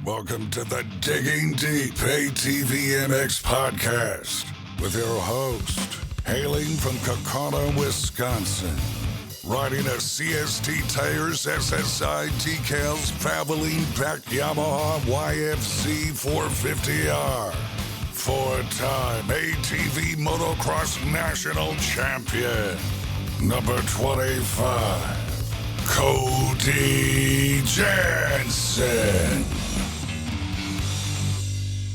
Welcome to the Digging Deep ATVMX Podcast with your host, hailing from Kokona, Wisconsin, riding a CST tires, SSI decals, Valvoline-packed Yamaha YFC 450R, four-time ATV Motocross National Champion, number 25, Cody Jensen.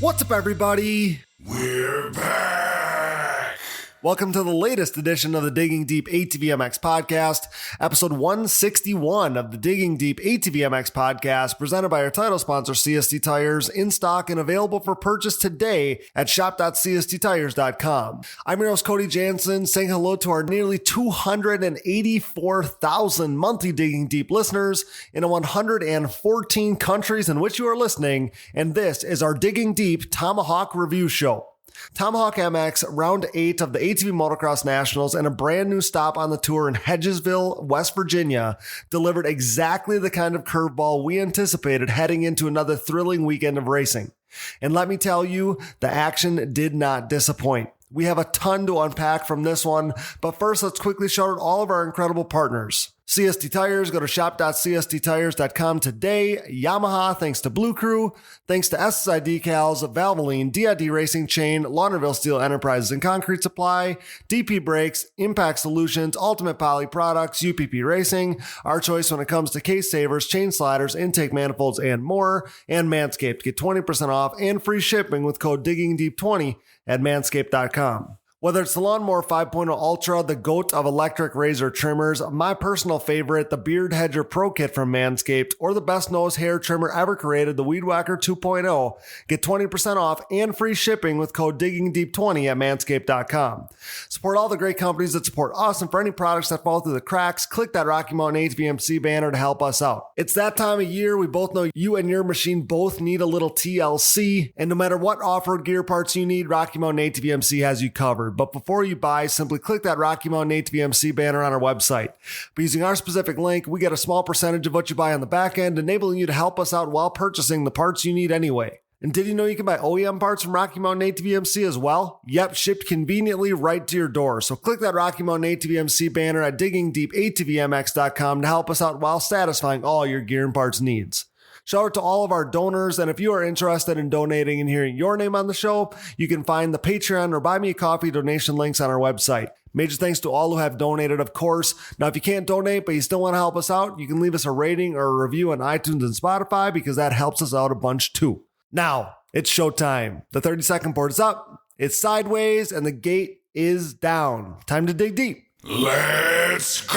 What's up, everybody? We're back. Welcome to the latest edition of the Digging Deep ATVMX Podcast, episode 161 of the Digging Deep ATVMX Podcast, presented by our title sponsor, CST Tires, in stock and available for purchase today at shop.csttires.com. I'm your host, Cody Jansen, saying hello to our nearly 284,000 monthly Digging Deep listeners in 114 countries in which you are listening, and this is our Digging Deep Tomahawk Review Show. Tomahawk MX, round 8 of the ATV Motocross Nationals, and a brand new stop on the tour in Hedgesville, West Virginia, delivered exactly the kind of curveball we anticipated heading into another thrilling weekend of racing. And let me tell you, the action did not disappoint. We have a ton to unpack from this one, but first let's quickly shout out all of our incredible partners. CST Tires, go to shop.csttires.com today. Yamaha, thanks to Blue Crew. Thanks to SSI Decals, Valvoline, DID Racing Chain, Lauderdale Steel Enterprises and Concrete Supply, DP Brakes, Impact Solutions, Ultimate Poly Products, UPP Racing, our choice when it comes to case savers, chain sliders, intake manifolds, and more, and Manscaped. Get 20% off and free shipping with code DIGGINGDEEP20 at manscaped.com. Whether it's the Lawnmower 5.0 Ultra, the GOAT of electric razor trimmers, my personal favorite, the Beard Hedger Pro Kit from Manscaped, or the best nose hair trimmer ever created, the Weed Whacker 2.0, get 20% off and free shipping with code DIGGINGDEEP20 at manscaped.com. Support all the great companies that support us, and for any products that fall through the cracks, click that Rocky Mountain ATVMC banner to help us out. It's that time of year. We both know you and your machine both need a little TLC, and no matter what off-road gear parts you need, Rocky Mountain ATVMC has you covered. But before you buy, simply click that Rocky Mountain ATVMC banner on our website. By using our specific link, we get a small percentage of what you buy on the back end, enabling you to help us out while purchasing the parts you need anyway. And did you know you can buy OEM parts from Rocky Mountain ATVMC as well? Yep, shipped conveniently right to your door. So click that Rocky Mountain ATVMC banner at diggingdeepatvmx.com to help us out while satisfying all your gear and parts needs. Shout out to all of our donors, and if you are interested in donating and hearing your name on the show, you can find the Patreon or Buy Me a Coffee donation links on our website. Major thanks to all who have donated, of course. Now, if you can't donate, but you still want to help us out, you can leave us a rating or a review on iTunes and Spotify, because that helps us out a bunch too. Now, it's showtime. The 30-second board is up, it's sideways, and the gate is down. Time to dig deep. Let's go!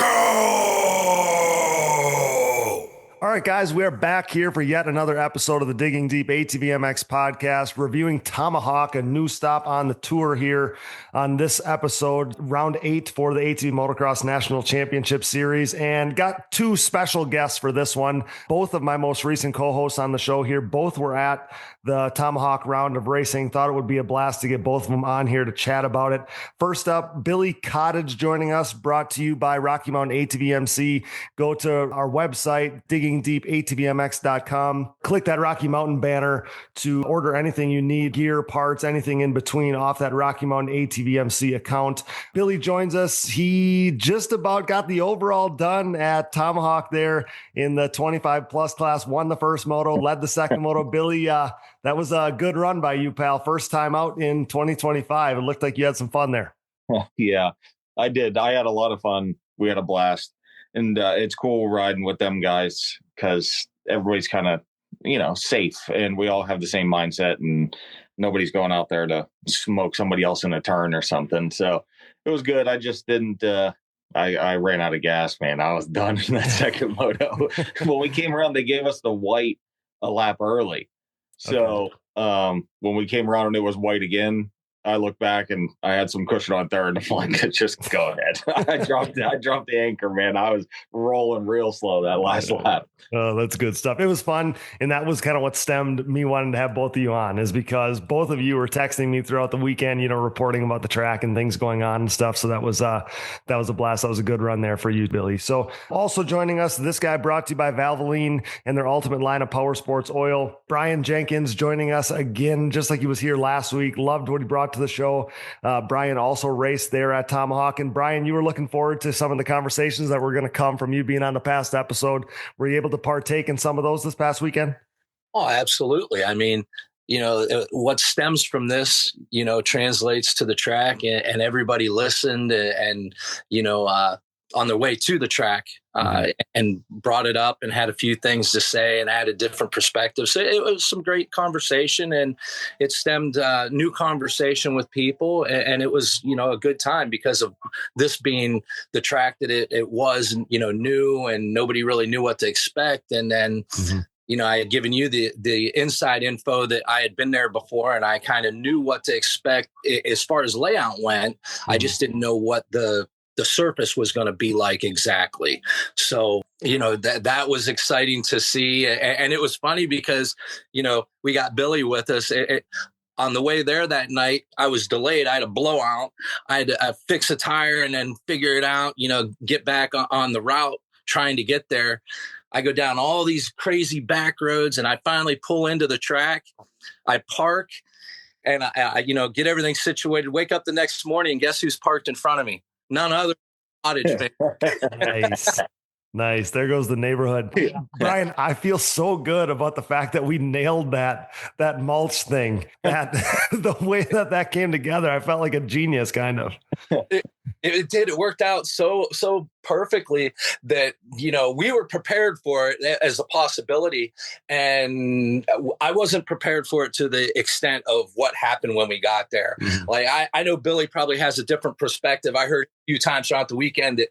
All right, guys, we are back here for yet another episode of the Digging Deep ATVMX Podcast, reviewing Tomahawk, a new stop on the tour here on this episode, round 8 for the ATV Motocross National Championship Series, and got two special guests for this one. Both of my most recent co-hosts on the show here, both were at the Tomahawk round of racing. Thought it would be a blast to get both of them on here to chat about it. First up, Billy Cottage joining us, brought to you by Rocky Mountain ATVMC. Go to our website, diggingdeepatvmx.com. Click that Rocky Mountain banner to order anything you need, gear, parts, anything in between off that Rocky Mountain ATVMC account. Billy joins us. He just about got the overall done at Tomahawk there in the 25 plus class, won the first moto, led the second moto. Billy, that was a good run by you, pal. First time out in 2025. It looked like you had some fun there. Yeah, I did. I had a lot of fun. We had a blast. And it's cool riding with them guys because everybody's kind of, safe, and we all have the same mindset, and nobody's going out there to smoke somebody else in a turn or something. So it was good. I just didn't, I ran out of gas, man. I was done in that second moto. When we came around, they gave us the white a lap early. So when we came around and it was white again, I look back and I had some cushion on third. I'm like, just go ahead. I dropped the anchor, man. I was rolling real slow that last lap. Oh, that's good stuff. It was fun. And that was kind of what stemmed me wanting to have both of you on, is because both of you were texting me throughout the weekend, reporting about the track and things going on and stuff. So that was a blast. That was a good run there for you, Billy. So also joining us, this guy brought to you by Valvoline and their ultimate line of power sports oil. Brian Jenkins joining us again, just like he was here last week. Loved what he brought to the show. Brian also raced there at Tomahawk. And Brian, you were looking forward to some of the conversations that were going to come from you being on the past episode. Were you able to partake in some of those this past weekend? Oh, absolutely. I mean, what stems from this, translates to the track, and everybody listened and on their way to the track and brought it up and had a few things to say and added different perspectives. So it was some great conversation, and it stemmed new conversation with people. And it was, a good time because of this being the track that it was, new, and nobody really knew what to expect. And then, I had given you the inside info that I had been there before, and I kind of knew what to expect as far as layout went. I just didn't know what the surface was going to be like exactly. So, that was exciting to see. And it was funny because, we got Billy with us. On the way there that night, I was delayed. I had a blowout. I had to fix a tire and then figure it out, get back on the route, trying to get there. I go down all these crazy back roads, and I finally pull into the track. I park, and I get everything situated, wake up the next morning, and guess who's parked in front of me? None other than Cottage. Nice. There goes the neighborhood. Brian, I feel so good about the fact that we nailed that mulch thing. That the way that came together, I felt like a genius, kind of. It did. It worked out so perfectly that, we were prepared for it as a possibility. And I wasn't prepared for it to the extent of what happened when we got there. Like, I know Billy probably has a different perspective. I heard a few times throughout the weekend that,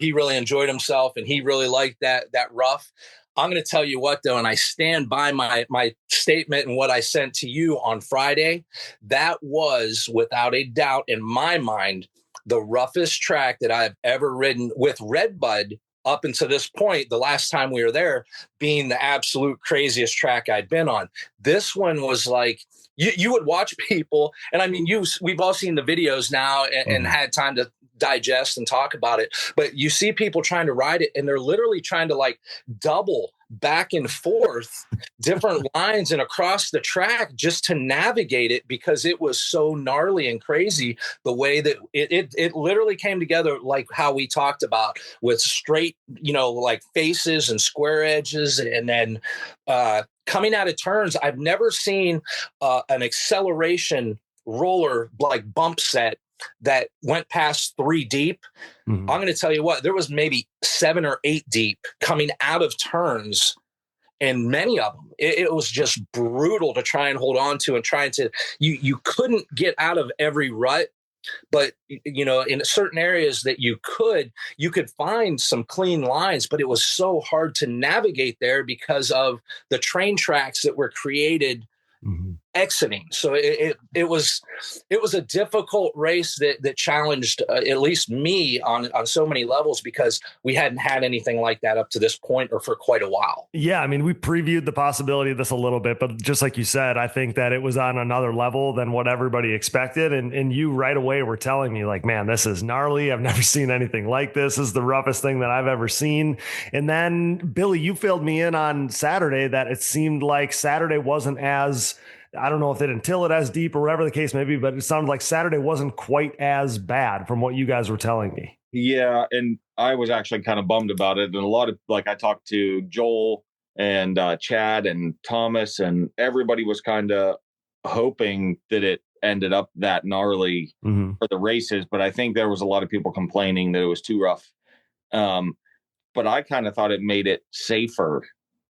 he really enjoyed himself and he really liked that rough. I'm going to tell you what, though, and I stand by my statement and what I sent to you on Friday. That was, without a doubt, in my mind, the roughest track that I've ever ridden, with Redbud up until this point, the last time we were there, being the absolute craziest track I'd been on. This one was like, you would watch people, and I mean, we've all seen the videos now and had time to digest and talk about it, but you see people trying to ride it, and they're literally trying to like double back and forth different lines and across the track just to navigate it, because it was so gnarly and crazy the way that it literally came together, like how we talked about, with straight, like faces and square edges. And then coming out of turns, I've never seen an acceleration roller like bump set that went past 3 deep. I'm going to tell you what, there was maybe 7 or 8 deep coming out of turns, and many of them, it was just brutal to try and hold on to, and trying to, you couldn't get out of every rut, but in certain areas that you could find some clean lines, but it was so hard to navigate there because of the train tracks that were created exiting. So it was a difficult race that challenged at least me on so many levels, because we hadn't had anything like that up to this point or for quite a while. Yeah, I mean, we previewed the possibility of this a little bit, but just like you said, I think that it was on another level than what everybody expected. And you right away were telling me like, man, this is gnarly. I've never seen anything like this. This is the roughest thing that I've ever seen. And then Billy, you filled me in on Saturday that it seemed like Saturday wasn't as, I don't know if they didn't till it as deep or whatever the case may be, but it sounded like Saturday wasn't quite as bad from what you guys were telling me. Yeah. And I was actually kind of bummed about it. And a lot of, like, I talked to Joel and Chad and Thomas, and everybody was kind of hoping that it ended up that gnarly for the races. But I think there was a lot of people complaining that it was too rough. But I kind of thought it made it safer.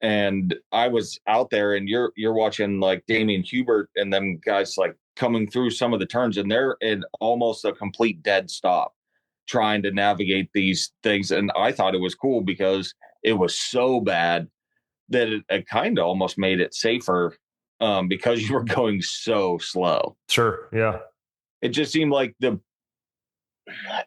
And I was out there, and you're watching like Damian Hubert and them guys like coming through some of the turns, and they're in almost a complete dead stop trying to navigate these things. And I thought it was cool because it was so bad that it kind of almost made it safer because you were going so slow. Sure. Yeah. it just seemed like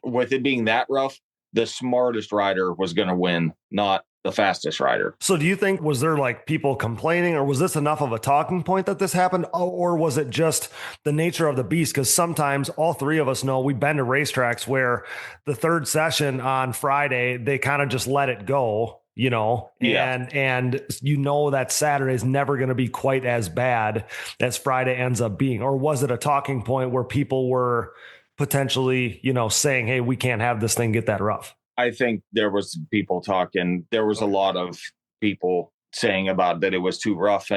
with it being that rough, the smartest rider was going to win, not the fastest rider. So do you think, was there like people complaining, or was this enough of a talking point that this happened? Or was it just the nature of the beast? Because sometimes all three of us know we've been to racetracks where the third session on Friday, they kind of just let it go, and that Saturday is never going to be quite as bad as Friday ends up being. Or was it a talking point where people were potentially, saying, hey, we can't have this thing get that rough? I think there was people talking. There was a lot of people saying about that it was too rough.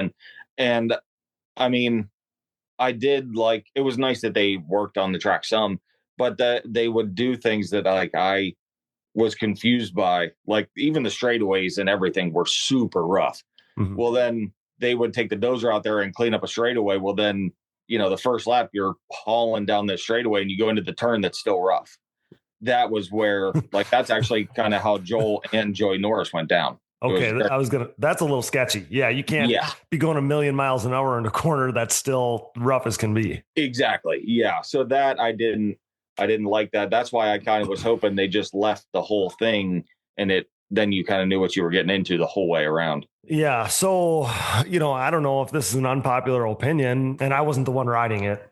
And I mean, I did like, it was nice that they worked on the track some, but that they would do things that I was confused by, like even the straightaways and everything were super rough. Mm-hmm. Well, then they would take the dozer out there and clean up a straightaway. Well, then, the first lap you're hauling down the straightaway and you go into the turn that's still rough. That was where, that's actually kind of how Joel and Joey Norris went down. Okay, that's a little sketchy. Yeah, you can't be going 1,000,000 miles an hour in a corner that's still rough as can be. Exactly. Yeah. So that I didn't like that. That's why I kind of was hoping they just left the whole thing and then you kind of knew what you were getting into the whole way around. Yeah. So, I don't know if this is an unpopular opinion, and I wasn't the one riding it,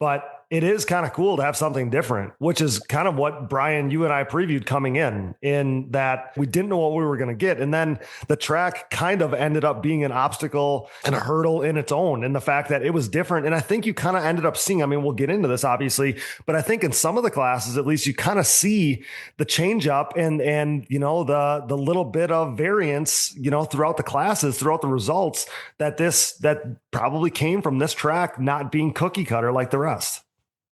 but it is kind of cool to have something different, which is kind of what, Brian, you and I previewed coming in that we didn't know what we were going to get. And then the track kind of ended up being an obstacle and a hurdle in its own, and the fact that it was different. And I think you kind of ended up seeing, we'll get into this obviously, but I think in some of the classes, at least, you kind of see the change up and the little bit of variance, throughout the classes, throughout the results, that probably came from this track not being cookie cutter like the rest.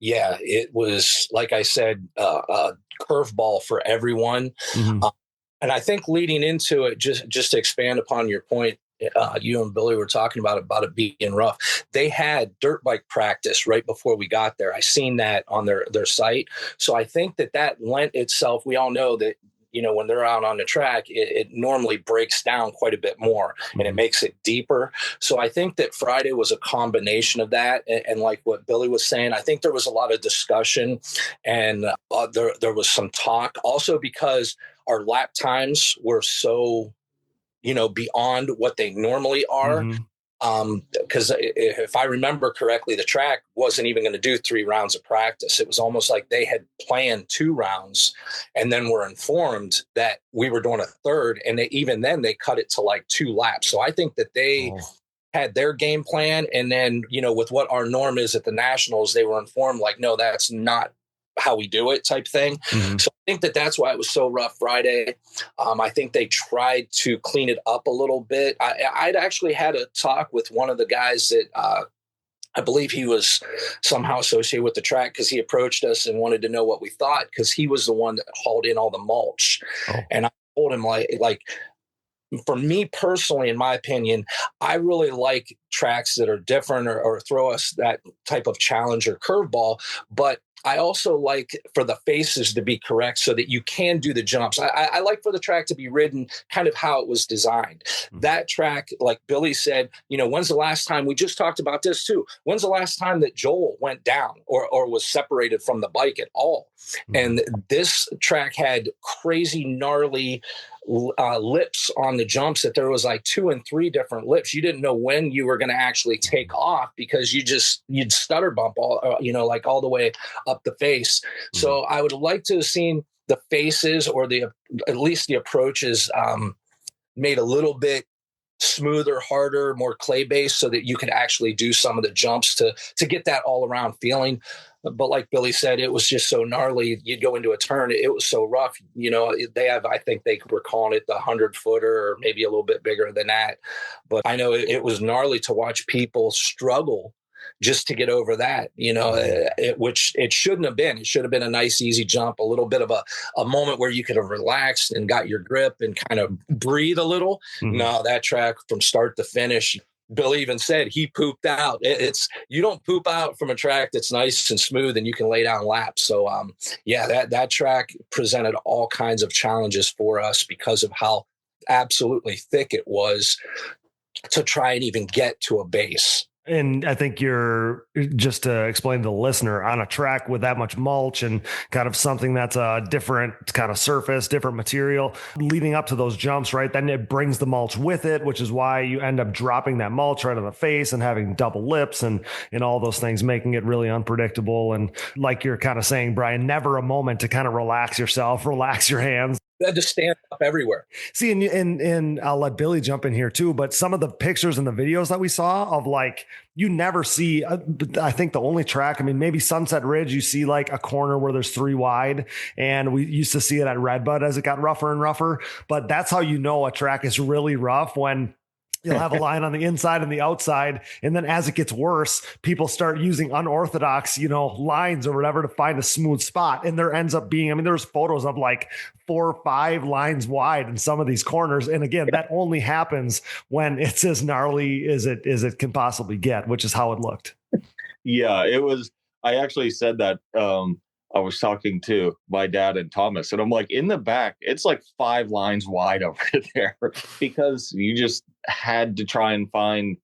Yeah, it was, like I said, a curveball for everyone. Mm-hmm. And I think leading into it, just to expand upon your point, you and Billy were talking about it being rough. They had dirt bike practice right before we got there. I seen that on their site. So I think that lent itself. We all know that, when they're out on the track, it normally breaks down quite a bit more and it makes it deeper. So I think that Friday was a combination of that. And like what Billy was saying, I think there was a lot of discussion and there was some talk also because our lap times were so, beyond what they normally are. Mm-hmm. Because if I remember correctly, the track wasn't even going to do 3 rounds of practice. It was almost like they had planned 2 rounds and then were informed that we were doing a third. And even then they cut it to like 2 laps. So I think that they had their game plan. And then, with what our norm is at the Nationals, they were informed like, no, that's not how we do it type thing. Mm-hmm. So I think that's why it was so rough Friday. I think they tried to clean it up a little bit. I'd actually had a talk with one of the guys that I believe he was somehow associated with the track because he approached us and wanted to know what we thought because he was the one that hauled in all the mulch. Oh. And I told him like for me personally, in my opinion, I really like tracks that are different or throw us that type of challenge or curveball, but I also like for the faces to be correct so that you can do the jumps. I like for the track to be ridden kind of how it was designed. Mm-hmm. That track, like Billy said, when's the last time, we just talked about this too, when's the last time that Joel went down or was separated from the bike at all? Mm-hmm. And this track had crazy gnarly lips on the jumps that there was like 2 and 3 different lips. You didn't know when you were going to actually take off because you'd stutter bump all, like all the way up the face. Mm-hmm. So I would like to have seen the faces or at least the approaches made a little bit smoother, harder, more clay based so that you could actually do some of the jumps to get that all around feeling. But like Billy said, it was just so gnarly. You'd go into a turn. It was so rough. I think they were calling it the 100-footer or maybe a little bit bigger than that. But I know it was gnarly to watch people struggle just to get over that, which it shouldn't have been. It should have been a nice, easy jump, a little bit of a moment where you could have relaxed and got your grip and kind of breathe a little. Mm-hmm. No, that track from start to finish, Billy even said he pooped out. You don't poop out from a track that's nice and smooth and you can lay down laps. So that track presented all kinds of challenges for us because of how absolutely thick it was to try and even get to a base. And I think you're, just to explain to the listener, on a track with that much mulch and kind of something that's a different kind of surface, different material leading up to those jumps, right? Then it brings the mulch with it, which is why you end up dropping that mulch right on the face and having double lips and all those things, making it really unpredictable. And like you're kind of saying, Brian, never a moment to kind of relax yourself, relax your hands. You had to stand up everywhere. See, and I'll let Billy jump in here too, but some of the pictures and the videos that we saw of, like, you never see, I think the only track, I mean, maybe Sunset Ridge, you see like a corner where there's 3 wide, and we used to see it at Redbud as it got rougher and rougher, but that's how you know a track is really rough, when you'll have a line on the inside and the outside. And then as it gets worse, people start using unorthodox, lines or whatever to find a smooth spot. And there ends up being, I mean, there's photos of like 4 or 5 lines wide in some of these corners. And again, that only happens when it's as gnarly as it can possibly get, which is how it looked. Yeah, it was. I actually said that. I was talking to my dad and Thomas, and I'm like, in the back, it's like 5 lines wide over there, because you just had to try and find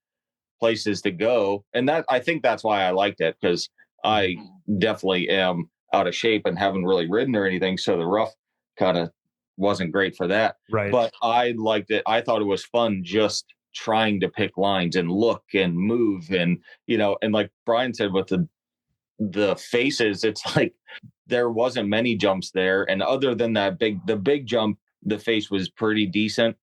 places to go. And that, I think that's why I liked it, because I definitely am out of shape and haven't really ridden or anything. So the rough kind of wasn't great for that. Right. But I liked it. I thought it was fun just trying to pick lines and look and move. And, and like Brian said, with the faces, it's like there wasn't many jumps there, and other than that the big jump, the face was pretty decent,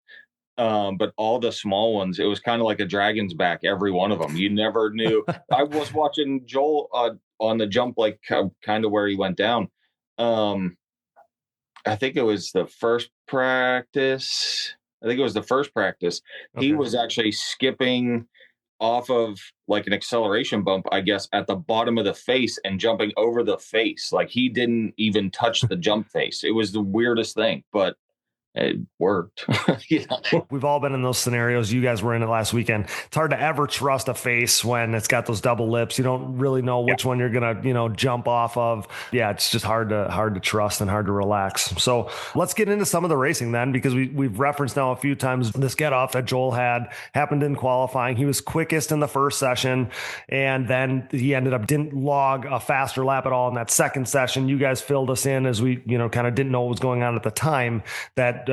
but all the small ones, it was kind of like a dragon's back, every one of them. You never knew. I was watching Joel on the jump, like kind of where he went down. I think it was the first practice. Okay. He was actually skipping off of like an acceleration bump, I guess, at the bottom of the face and jumping over the face. Like, he didn't even touch the jump face. It was the weirdest thing, but it worked. We've all been in those scenarios. You guys were in it last weekend. It's hard to ever trust a face when it's got those double lips. You don't really know which one you're gonna, jump off of. Yeah, it's just hard to trust and hard to relax. So let's get into some of the racing then, because we've referenced now a few times this get off that Joel happened in qualifying. He was quickest in the first session, and then he didn't log a faster lap at all in that second session. You guys filled us in as we, kind of didn't know what was going on at the time, that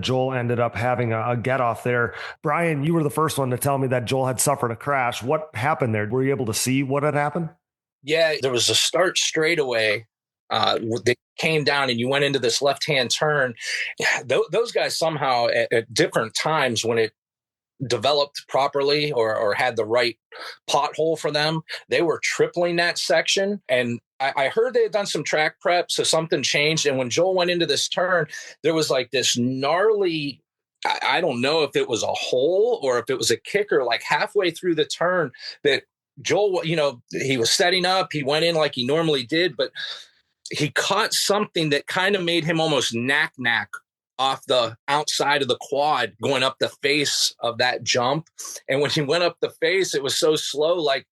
Joel ended up having a get off there. Brian, you were the first one to tell me that Joel had suffered a crash. What happened there? Were you able to see what had happened? Yeah, there was a start straightaway that came down, and you went into this left-hand turn. Those guys somehow at different times, when it developed properly or had the right pothole for them, they were tripling that section. And I heard they had done some track prep, so something changed. And when Joel went into this turn, there was like this gnarly, I don't know if it was a hole or if it was a kicker, like halfway through the turn, that Joel, he was setting up, he went in like he normally did, but he caught something that kind of made him almost knack off the outside of the quad going up the face of that jump. And when he went up the face, it was so slow, like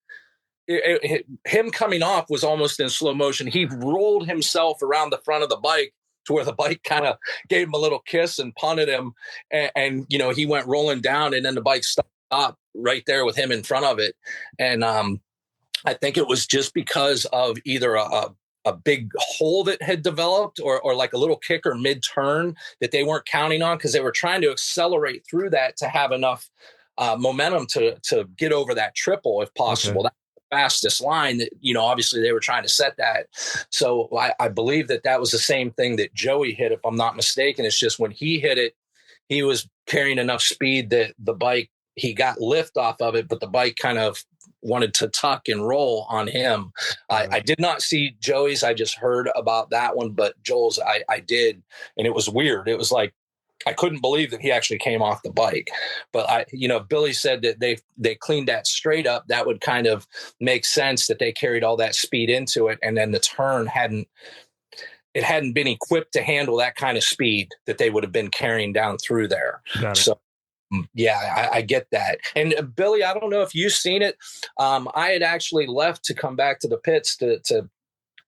him coming off was almost in slow motion. He rolled himself around the front of the bike to where the bike kind of gave him a little kiss and punted him. And he went rolling down, and then the bike stopped right there with him in front of it. And I think it was just because of either a big hole that had developed or like a little kicker mid-turn that they weren't counting on, because they were trying to accelerate through that to have enough momentum to get over that triple if possible. Okay. That's the fastest line that, obviously they were trying to set that. So I believe that was the same thing that Joey hit, if I'm not mistaken. It's just when he hit it, he was carrying enough speed that the bike, he got lift off of it, but the bike kind of wanted to tuck and roll on him. I did not see Joey's. I just heard about that one, but Joel's I did. And it was weird. It was like, I couldn't believe that he actually came off the bike. But Billy said that they cleaned that straight up. That would kind of make sense, that they carried all that speed into it. And then the turn hadn't been equipped to handle that kind of speed that they would have been carrying down through there. So yeah, I get that. And Billy, I don't know if you've seen it. I had actually left to come back to the pits to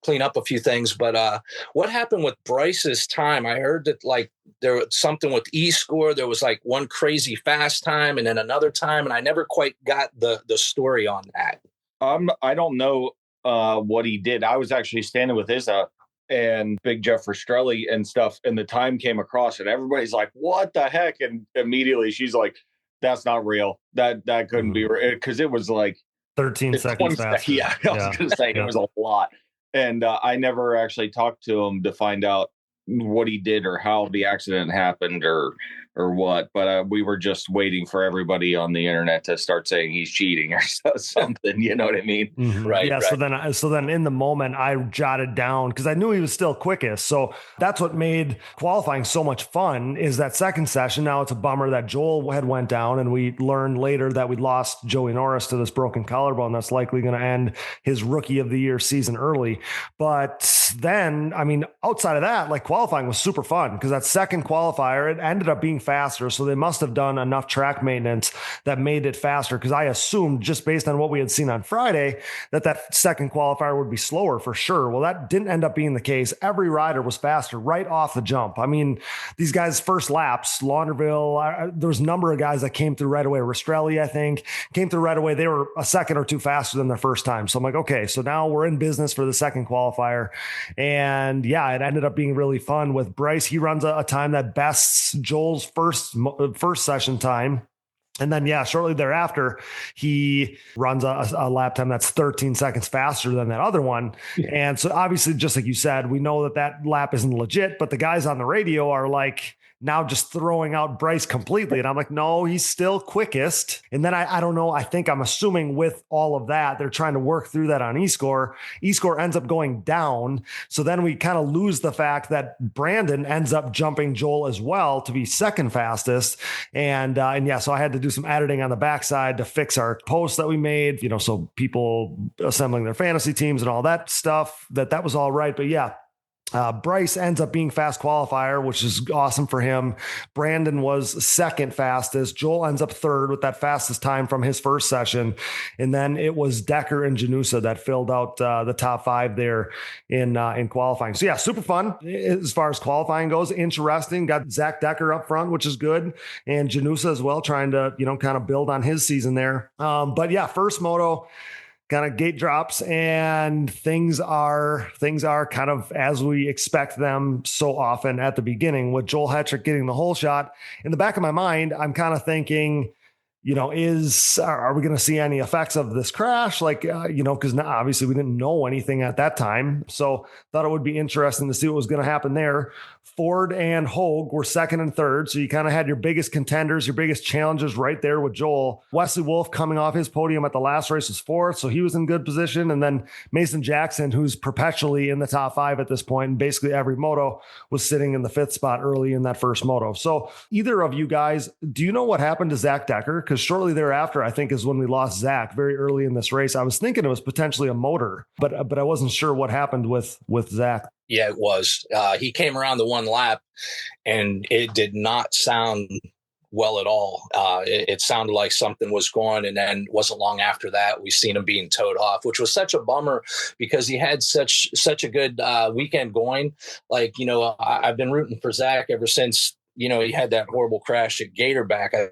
clean up a few things. But what happened with Bryce's time? I heard that like there was something with E-score. There was like one crazy fast time and then another time, and I never quite got the story on that. I don't know what he did. I was actually standing with Izza and Big Jeff Rastrelli and stuff, and the time came across, and everybody's like, "What the heck?" And immediately she's like, "That's not real. That couldn't be real," because it was like 13 seconds faster. Yeah, I was going to say it was a lot. And I never actually talked to him to find out what he did or how the accident happened or what. But we were just waiting for everybody on the internet to start saying he's cheating or something. You know what I mean? Mm-hmm. Right. Yeah. Right. So then in the moment I jotted down, because I knew he was still quickest. So that's what made qualifying so much fun, is that second session. Now it's a bummer that Joel had went down, and we learned later that we lost Joey Norris to this broken collarbone. That's likely going to end his rookie of the year season early. But then, I mean, outside of that, like qualifying was super fun, because that second qualifier, it ended up being faster. So they must have done enough track maintenance that made it faster. Because I assumed, just based on what we had seen on Friday, that second qualifier would be slower for sure. Well, that didn't end up being the case. Every rider was faster right off the jump. I mean, these guys' first laps, Launderville, there was a number of guys that came through right away. Rastrelli, I think, came through right away. They were a second or two faster than their first time. So I'm like, okay, so now we're in business for the second qualifier. And yeah, it ended up being really fun with Bryce. He runs a time that bests Joel's first session time. And then, yeah, shortly thereafter, he runs a lap time that's 13 seconds faster than that other one. And so obviously, just like you said, we know that lap isn't legit, but the guys on the radio are like, now just throwing out Bryce completely. And I'm like, no, he's still quickest. And then I don't know. I think I'm assuming with all of that, they're trying to work through that on E-score. E-score ends up going down. So then we kind of lose the fact that Brandon ends up jumping Joel as well to be second fastest. And yeah, so I had to do some editing on the backside to fix our posts that we made, so people assembling their fantasy teams and all that stuff, that was all right. But yeah, Bryce ends up being fast qualifier, which is awesome for him. Brandon was second fastest. Joel ends up third with that fastest time from his first session. And then it was Decker and Janusa that filled out the top five there in qualifying. So yeah, super fun as far as qualifying goes. Interesting. Got Zach Decker up front, which is good. And Janusa as well, trying to, kind of build on his season there. But yeah, first moto, kind of gate drops, and things are kind of as we expect them so often at the beginning, with Joel Hetrick getting the whole shot. In the back of my mind, I'm kind of thinking, are we going to see any effects of this crash? Like, because obviously we didn't know anything at that time. So thought it would be interesting to see what was going to happen there. Ford and Hogue were second and third. So you kind of had your biggest contenders, your biggest challenges right there with Joel. Wesley Wolf coming off his podium at the last race was fourth. So he was in good position. And then Mason Jackson, who's perpetually in the top five at this point, and basically every moto, was sitting in the fifth spot early in that first moto. So either of you guys, do you know what happened to Zach Decker? Because shortly thereafter, I think, is when we lost Zach very early in this race. I was thinking it was potentially a motor, but I wasn't sure what happened with Zach. Yeah, it was. He came around the one lap, and it did not sound well at all. It sounded like something was going, and then wasn't long after that we seen him being towed off, which was such a bummer because he had such a good weekend going. Like, I've been rooting for Zach ever since, he had that horrible crash at Gatorback. I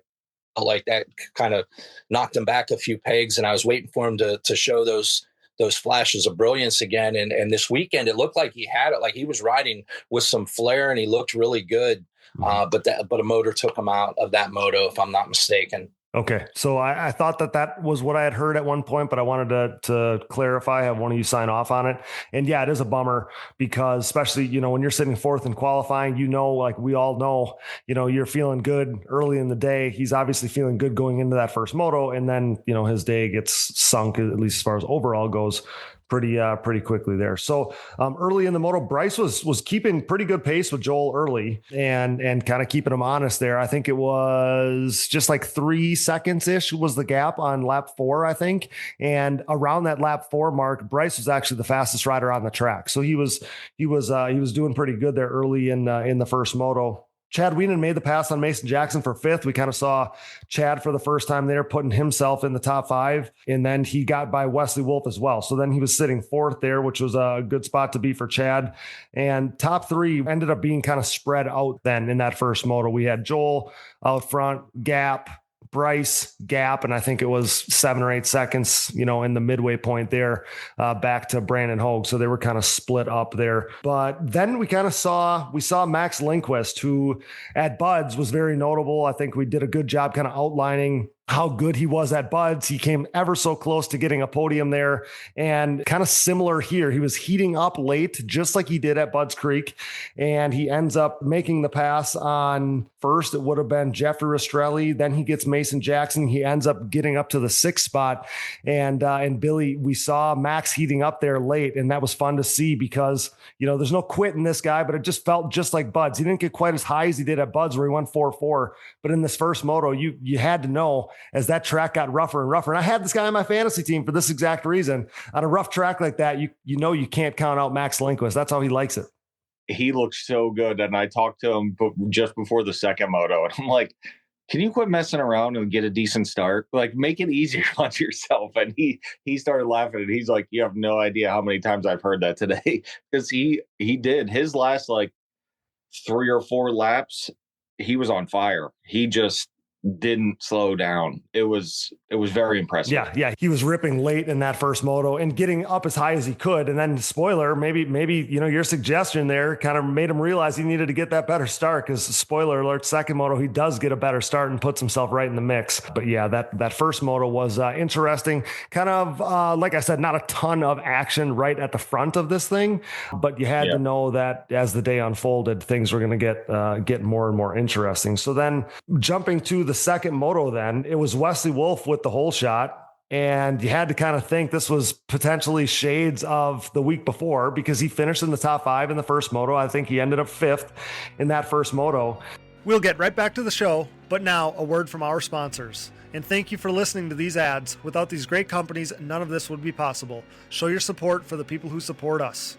felt like that kind of knocked him back a few pegs, and I was waiting for him to show those flashes of brilliance again. And this weekend, it looked like he had it, like he was riding with some flair and he looked really good. But a motor took him out of that moto, if I'm not mistaken. Okay. So I thought that was what I had heard at one point, but I wanted to clarify, have one of you sign off on it. And yeah, it is a bummer because especially, when you're sitting fourth in qualifying, like we all know, you're feeling good early in the day. He's obviously feeling good going into that first moto. And then, his day gets sunk, at least as far as overall goes, pretty quickly there. So early in the moto, Bryce was keeping pretty good pace with Joel early and kind of keeping him honest there. I think it was just like 3 seconds ish was the gap on lap 4, I think. And around that lap 4 mark, Bryce was actually the fastest rider on the track. So he was doing pretty good there early in the first moto. Chad Wienen made the pass on Mason Jackson for 5th. We kind of saw Chad for the first time there, putting himself in the top 5. And then he got by Wesley Wolf as well. So then he was sitting 4th there, which was a good spot to be for Chad. And top 3 ended up being kind of spread out then in that first moto. We had Joel out front, Gap, Bryce, Gap, and I think it was 7 or 8 seconds, in the midway point there, back to Brandon Hogue. So they were kind of split up there. But then we saw Max Lindquist, who at Buds was very notable. I think we did a good job kind of outlining how good he was at Buds. He came ever so close to getting a podium there, and kind of similar here. He was heating up late, just like he did at Buds Creek, and he ends up making the pass on first. It would have been Jeffrey Rastrelli. Then he gets Mason Jackson. He ends up getting up to the 6th spot. And Billy, we saw Max heating up there late, and that was fun to see because, there's no quit in this guy, but it just felt just like Buds. He didn't get quite as high as he did at Buds where he won 4-4. But in this first moto, you had to know, as that track got rougher and rougher. And I had this guy on my fantasy team for this exact reason. On a rough track like that, you can't count out Max Lindquist. That's how he likes it. He looks so good. And I talked to him just before the second moto, and I'm like, can you quit messing around and get a decent start? Like, make it easier on yourself. And he started laughing, and he's like, you have no idea how many times I've heard that today. Because he did his last 3 or 4 laps. He was on fire. He just didn't slow down. It was very impressive. Yeah. He was ripping late in that first moto and getting up as high as he could. And then spoiler, maybe, your suggestion there kind of made him realize he needed to get that better start, because spoiler alert, second moto, he does get a better start and puts himself right in the mix. But yeah, that first moto was interesting. Kind of, like I said, not a ton of action right at the front of this thing, but you had to know that as the day unfolded, things were going to get more and more interesting. So then jumping to the second moto, then it was Wesley Wolf with the hole shot. And you had to kind of think this was potentially shades of the week before, because he finished in the top 5 in the first moto. I think he ended up 5th in that first moto. We'll get right back to the show, but now a word from our sponsors. And thank you for listening to these ads. Without these great companies, none of this would be possible. Show your support for the people who support us.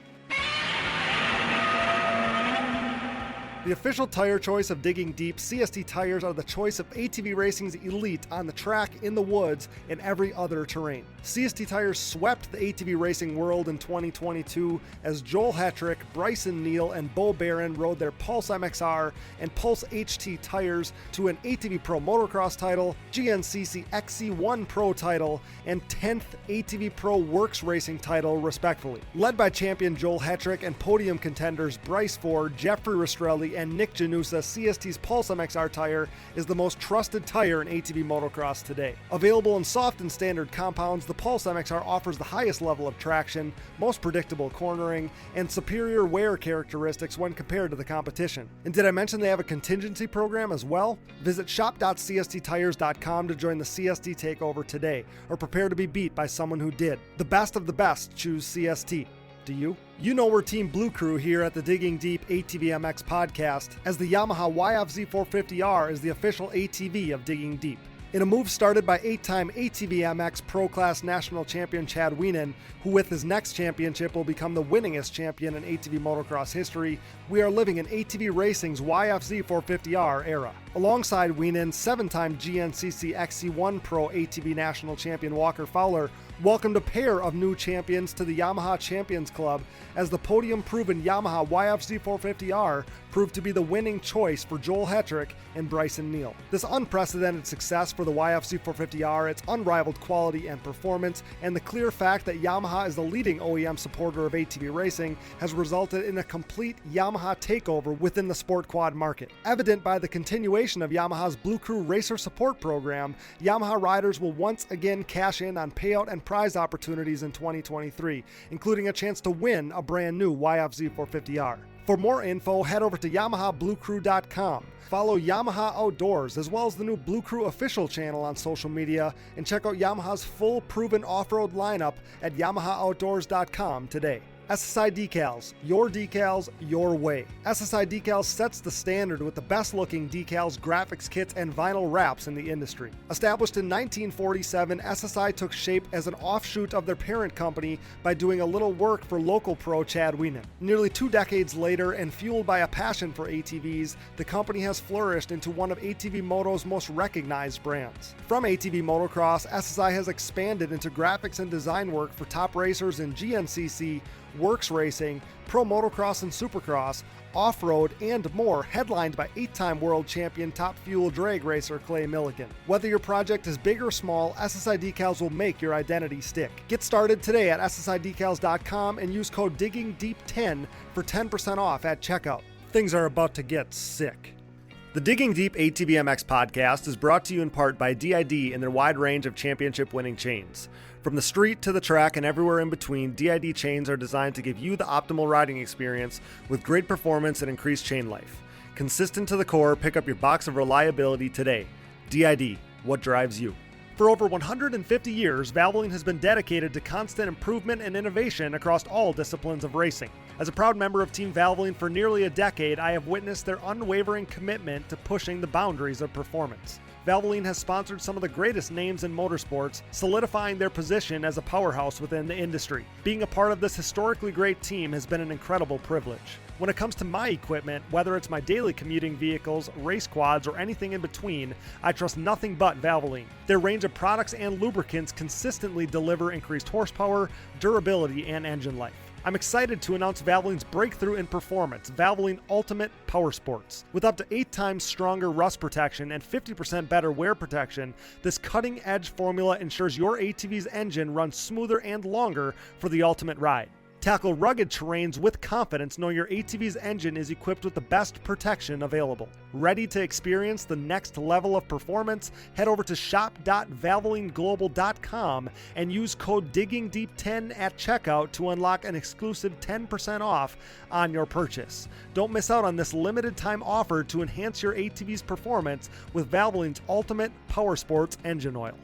The official tire choice of Digging Deep, CST tires are the choice of ATV racing's elite on the track, in the woods, and every other terrain. CST tires swept the ATV racing world in 2022 as Joel Hetrick, Bryson Neal, and Bo Barron rode their Pulse MXR and Pulse HT tires to an ATV Pro Motocross title, GNCC XC1 Pro title, and 10th ATV Pro Works Racing title, respectively. Led by champion Joel Hetrick and podium contenders Bryce Ford, Jeffrey Rastrelli, and Nick Janusa, CST's Pulse MXR tire is the most trusted tire in ATV motocross today. Available in soft and standard compounds, the Pulse MXR offers the highest level of traction, most predictable cornering, and superior wear characteristics when compared to the competition. And did I mention they have a contingency program as well? Visit shop.csttires.com to join the CST takeover today, or prepare to be beat by someone who did. The best of the best choose CST. Do you? You know we're Team Blue Crew here at the Digging Deep ATVMX Podcast, as the Yamaha YFZ 450R is the official ATV of Digging Deep. In a move started by 8-time ATV MX Pro Class National Champion Chad Wienen, who with his next championship will become the winningest champion in ATV motocross history, we are living in ATV racing's YFZ 450R era. Alongside Wienen, 7-time GNCC XC1 Pro ATV National Champion Walker Fowler welcomed a pair of new champions to the Yamaha Champions Club, as the podium-proven Yamaha YFZ 450R proved to be the winning choice for Joel Hetrick and Bryson Neal. This unprecedented success for the YFZ 450R, its unrivaled quality and performance, and the clear fact that Yamaha is the leading OEM supporter of ATV racing has resulted in a complete Yamaha takeover within the sport quad market. Evident by the continuation of Yamaha's Blue Crew Racer Support Program, Yamaha riders will once again cash in on payout and prize opportunities in 2023, including a chance to win a brand new YFZ 450R. For more info, head over to YamahaBlueCrew.com. Follow Yamaha Outdoors, as well as the new Blue Crew official channel on social media, and check out Yamaha's full proven off-road lineup at YamahaOutdoors.com today. SSI Decals, your way. SSI Decals sets the standard with the best looking decals, graphics kits, and vinyl wraps in the industry. Established in 1947, SSI took shape as an offshoot of their parent company by doing a little work for local pro Chad Wienen. Nearly 2 decades later, and fueled by a passion for ATVs, the company has flourished into one of ATV Moto's most recognized brands. From ATV Motocross, SSI has expanded into graphics and design work for top racers in GNCC, Works Racing, Pro Motocross and Supercross, off-road, and more, headlined by 8-time world champion top fuel drag racer Clay Milligan. Whether your project is big or small, SSI Decals will make your identity stick. Get started today at ssidecals.com and use code DIGGINGDEEP10 for 10% off at checkout. Things are about to get sick. The Digging Deep ATVMX Podcast is brought to you in part by DID and their wide range of championship-winning chains. From the street to the track and everywhere in between, DID chains are designed to give you the optimal riding experience with great performance and increased chain life. Consistent to the core, pick up your box of reliability today. DID, what drives you? For over 150 years, Valvoline has been dedicated to constant improvement and innovation across all disciplines of racing. As a proud member of Team Valvoline for nearly a decade, I have witnessed their unwavering commitment to pushing the boundaries of performance. Valvoline has sponsored some of the greatest names in motorsports, solidifying their position as a powerhouse within the industry. Being a part of this historically great team has been an incredible privilege. When it comes to my equipment, whether it's my daily commuting vehicles, race quads, or anything in between, I trust nothing but Valvoline. Their range of products and lubricants consistently deliver increased horsepower, durability, and engine life. I'm excited to announce Valvoline's breakthrough in performance, Valvoline Ultimate Power Sports. With up to 8 times stronger rust protection and 50% better wear protection, this cutting-edge formula ensures your ATV's engine runs smoother and longer for the ultimate ride. Tackle rugged terrains with confidence knowing your ATV's engine is equipped with the best protection available. Ready to experience the next level of performance? Head over to shop.valvolineglobal.com and use code DIGGINGDEEP10 at checkout to unlock an exclusive 10% off on your purchase. Don't miss out on this limited time offer to enhance your ATV's performance with Valvoline's Ultimate Power Sports engine oil.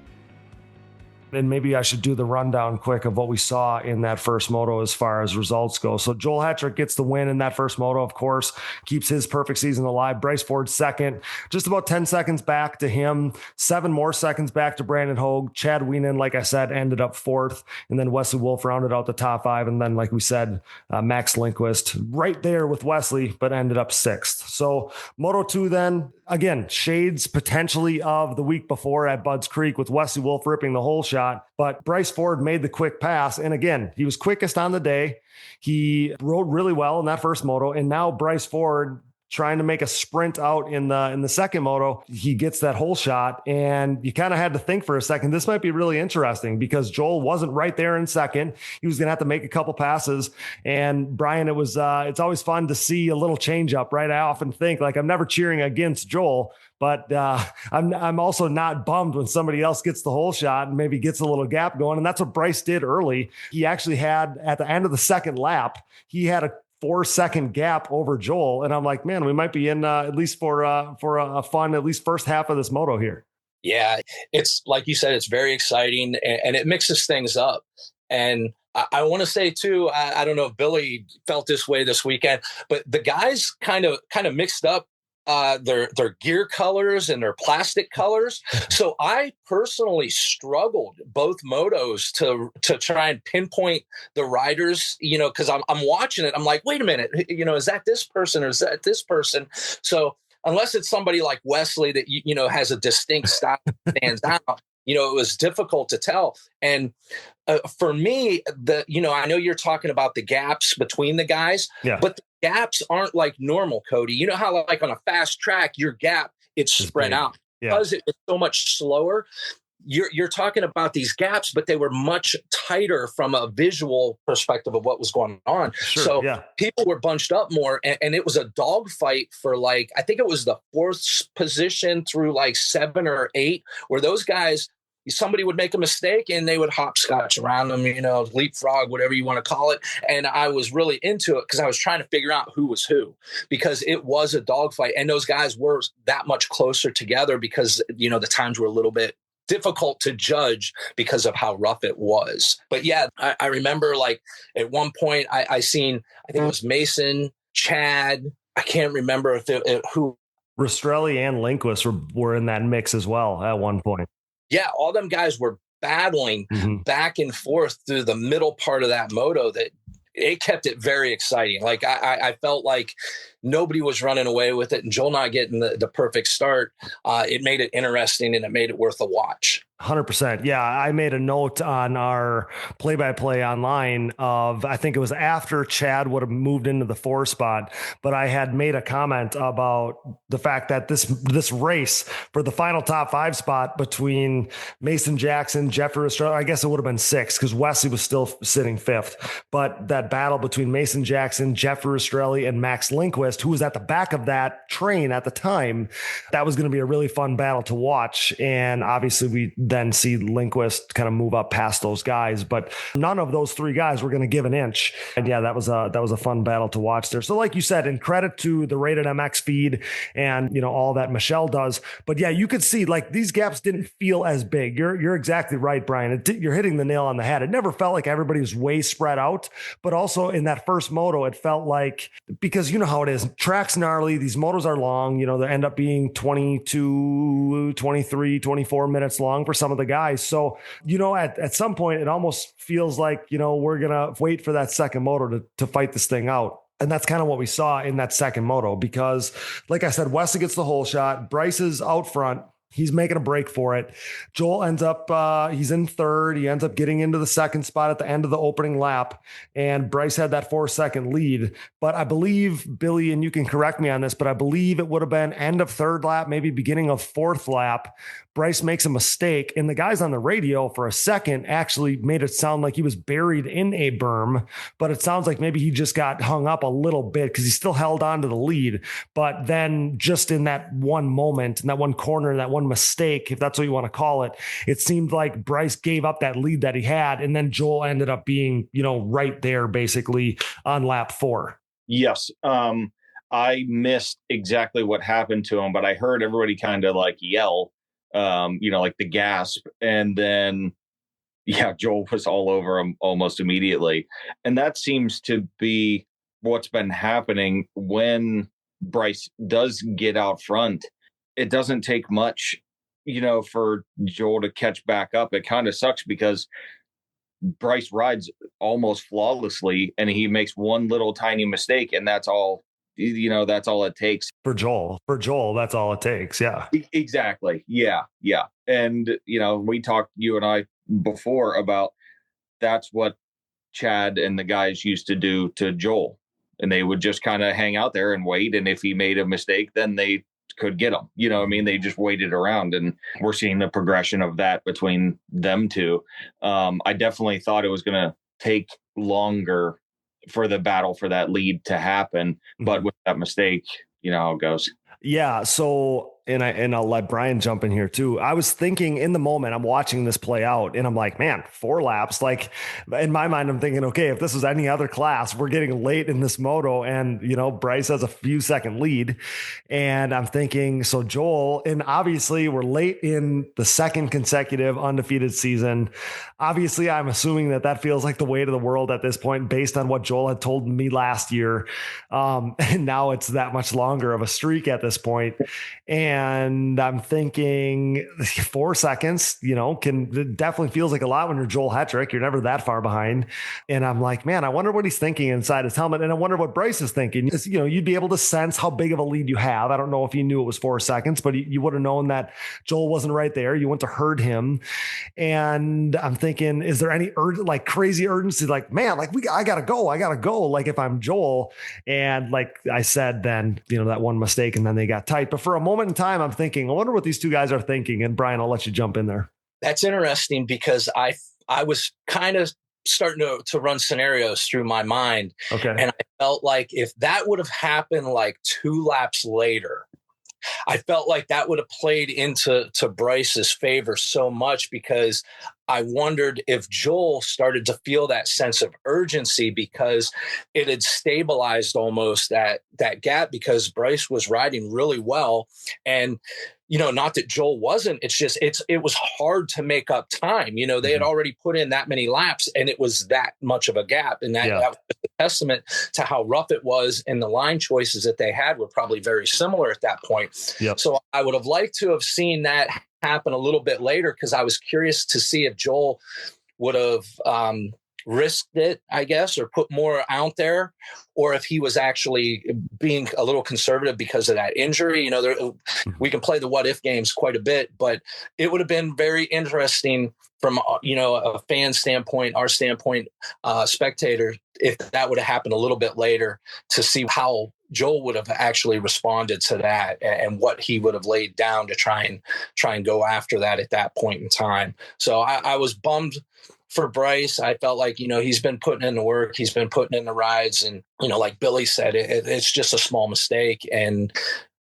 And maybe I should do the rundown quick of what we saw in that first moto as far as results go. So Joel Hetrick gets the win in that first moto, of course, keeps his perfect season alive. Bryce Ford second, just about 10 seconds back to him, 7 more seconds back to Brandon Hogue. Chad Wienen, like I said, ended up 4th, and then Wesley Wolf rounded out the top 5. And then, like we said, Max Lindquist right there with Wesley, but ended up 6th. So Moto 2 then, again, shades potentially of the week before at Budds Creek with Wesley Wolf ripping the whole shot. But Bryce Ford made the quick pass. And again, he was quickest on the day. He rode really well in that first moto. And now Bryce Ford trying to make a sprint out in the second moto, he gets that whole shot. And you kind of had to think for a second, this might be really interesting because Joel wasn't right there in second. He was going to have to make a couple passes. And Brian, it's always fun to see a little change up, right? I often think like I'm never cheering against Joel, but I'm also not bummed when somebody else gets the whole shot and maybe gets a little gap going. And that's what Bryce did early. He actually had, at the end of the second lap, he had a 4-second gap over Joel. And I'm like, man, we might be in at least for a fun, at least first half of this moto here. Yeah, it's like you said, it's very exciting and it mixes things up. And I want to say too, I don't know if Billy felt this way this weekend, but the guys kind of mixed up their gear colors and their plastic colors. So I personally struggled both motos to try and pinpoint the riders, because I'm watching it. I'm like, wait a minute, is that this person or is that this person? So unless it's somebody like Wesley that, has a distinct style that stands out, it was difficult to tell. And for me, I know you're talking about the gaps between the guys, but the gaps aren't like normal, Cody. You know how like on a fast track, your gap, it's spread out because it's so much slower. You're talking about these gaps, but they were much tighter from a visual perspective of what was going on. People were bunched up more, and it was a dogfight for I think it was the 4th position through 7 or 8, where those guys, somebody would make a mistake and they would hopscotch around them, leapfrog, whatever you want to call it. And I was really into it because I was trying to figure out who was who, because it was a dogfight and those guys were that much closer together because, the times were a little bit difficult to judge because of how rough it was. But yeah, I remember like at one point I think it was Mason, Chad. I can't remember who. Rastrelli and Lindquist were in that mix as well at one point. Yeah, all them guys were battling back and forth through the middle part of that moto that it kept it very exciting. Like I felt like nobody was running away with it, and Joel not getting the perfect start. It made it interesting and it made it worth a watch. 100%. Yeah. I made a note on our play-by-play online of, I think it was after Chad would have moved into the 4 spot, but I had made a comment about the fact that this race for the final top 5 spot between Mason Jackson, Jeffrey Estrella, I guess it would have been 6 because Wesley was still sitting 5th, but that battle between Mason Jackson, Jeffrey Estrella, and Max Lindquist, who was at the back of that train at the time, that was going to be a really fun battle to watch. And obviously we then see Lindquist kind of move up past those guys, but none of those 3 guys were going to give an inch. And yeah, that was a fun battle to watch there. So like you said, in credit to the Rated MX feed and, all that Michelle does, but yeah, you could see like these gaps didn't feel as big. You're exactly right, Brian. You're hitting the nail on the head. It never felt like everybody was way spread out, but also in that first moto, it felt like, because you know how it is, track's gnarly. These motos are long, they end up being 22, 23, 24 minutes long for some of the guys. So, at some point, it almost feels like, we're going to wait for that second moto to fight this thing out. And that's kind of what we saw in that second moto, because like I said, Wesley gets the hole shot. Bryce is out front. He's making a break for it. Joel ends up, he's in 3rd. He ends up getting into the 2nd spot at the end of the opening lap. And Bryce had that 4-second lead. But I believe, Billy, and you can correct me on this, but I believe it would have been end of 3rd lap, maybe beginning of 4th lap. Bryce makes a mistake, and the guys on the radio for a second actually made it sound like he was buried in a berm, but it sounds like maybe he just got hung up a little bit because he still held on to the lead. But then just in that one moment, in that one corner, that one mistake, if that's what you want to call it, it seemed like Bryce gave up that lead that he had, and then Joel ended up being, right there basically on lap 4. Yes. I missed exactly what happened to him, but I heard everybody kind of like yell, like the gasp. And then, Joel was all over him almost immediately. And that seems to be what's been happening when Bryce does get out front. It doesn't take much, for Joel to catch back up. It kind of sucks because Bryce rides almost flawlessly and he makes one little tiny mistake, and that's all. That's all it takes for Joel. That's all it takes. Yeah, exactly. Yeah. And, we talked, you and I, before about that's what Chad and the guys used to do to Joel. And they would just kind of hang out there and wait. And if he made a mistake, then they could get him. They just waited around, and we're seeing the progression of that between them two. I definitely thought it was going to take longer for the battle for that lead to happen, but with that mistake, how it goes. Yeah. So, and I'll let Brian jump in here too. I was thinking in the moment, I'm watching this play out and I'm like, man, 4 laps. Like in my mind, I'm thinking, okay, if this was any other class, we're getting late in this moto and, Bryce has a few second lead. And I'm thinking, so Joel, and obviously we're late in the 2nd consecutive undefeated season. Obviously I'm assuming that feels like the weight of the world at this point, based on what Joel had told me last year. And now it's that much longer of a streak at this point. And I'm thinking 4 seconds, it definitely feels like a lot when you're Joel Hetrick. You're never that far behind. And I'm like, man, I wonder what he's thinking inside his helmet. And I wonder what Bryce is thinking. You'd be able to sense how big of a lead you have. I don't know if you knew it was 4 seconds, but you would have known that Joel wasn't right there. You went to herd him. And I'm thinking, is there any crazy urgency? Like, man, I gotta go. Like if I'm Joel. And like I said, then, that one mistake and then they got tight. But for a moment in time, I'm thinking, I wonder what these 2 guys are thinking. And Brian, I'll let you jump in there. That's interesting because I was kind of starting to run scenarios through my mind. Okay. And I felt like if that would have happened like 2 laps later, I felt like that would have played into Bryce's favor so much, because I wondered if Joel started to feel that sense of urgency because it had stabilized almost that gap, because Bryce was riding really well. And, not that Joel wasn't, it was hard to make up time. They had already put in that many laps and it was that much of a gap. And that was a testament to how rough it was. And the line choices that they had were probably very similar at that point. Yep. So I would have liked to have seen that happen a little bit later, because I was curious to see if Joel would have risked it, I guess, or put more out there, or if he was actually being a little conservative because of that injury. We can play the what if games quite a bit, but it would have been very interesting from a fan standpoint, our standpoint, spectator, if that would have happened a little bit later, to see how Joel would have actually responded to that and what he would have laid down to try and go after that at that point in time. So I was bummed for Bryce. I felt like, he's been putting in the work, he's been putting in the rides, and, like Billy said, it's just a small mistake. And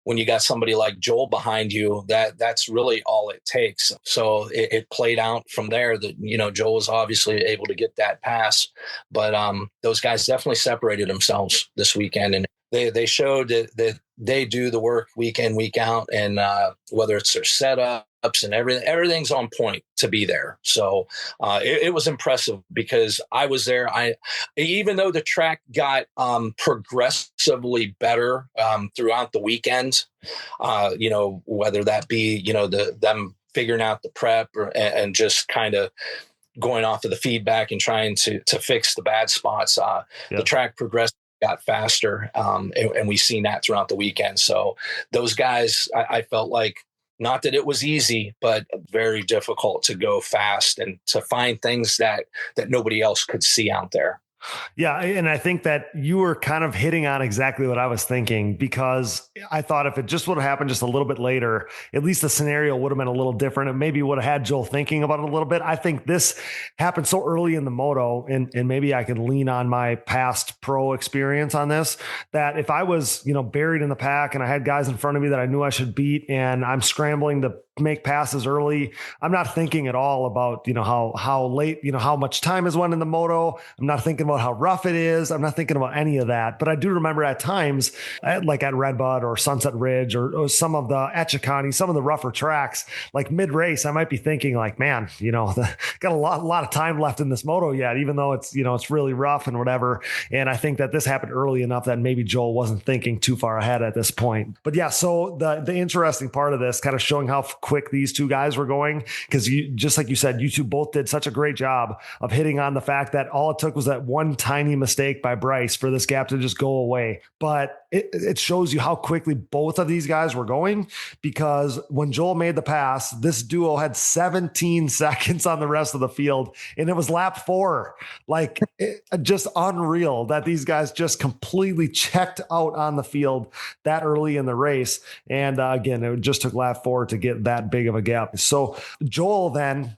when you got somebody like Joel behind you, that's really all it takes. So it played out from there that, Joel was obviously able to get that pass, but those guys definitely separated themselves this weekend. And they showed that they do the work week in, week out, and whether it's their setups and everything's on point to be there. So it was impressive because I was there. Even though the track got progressively better throughout the weekend, whether that be them figuring out the prep and just kind of going off of the feedback and trying to fix the bad spots, the track progressed, got faster, and we've seen that throughout the weekend. So those guys, I felt like, not that it was easy, but very difficult to go fast and to find things that nobody else could see out there. Yeah. And I think that you were kind of hitting on exactly what I was thinking, because I thought if it just would have happened just a little bit later, at least the scenario would have been a little different. And maybe would have had Joel thinking about it a little bit. I think this happened so early in the moto, and maybe I can lean on my past pro experience on this, that if I was, buried in the pack and I had guys in front of me that I knew I should beat, and I'm scrambling to make passes early, I'm not thinking at all about, how late, how much time is won in the moto. I'm not thinking about how rough it is. I'm not thinking about any of that. But I do remember at times, like at Redbud or Sunset Ridge or some of the Etchicani, some of the rougher tracks, like mid race, I might be thinking like, man, got a lot of time left in this moto yet, even though it's, it's really rough and whatever. And I think that this happened early enough that maybe Joel wasn't thinking too far ahead at this point. But yeah, so the interesting part of this, kind of showing how quick these two guys were going, because just like you said, you two both did such a great job of hitting on the fact that all it took was that one tiny mistake by Bryce for this gap to just go away. But it shows you how quickly both of these guys were going, because when Joel made the pass, this duo had 17 seconds on the rest of the field, and it was lap 4. Like, just unreal that these guys just completely checked out on the field that early in the race. And again, it just took lap 4 to get that big of a gap. So Joel then,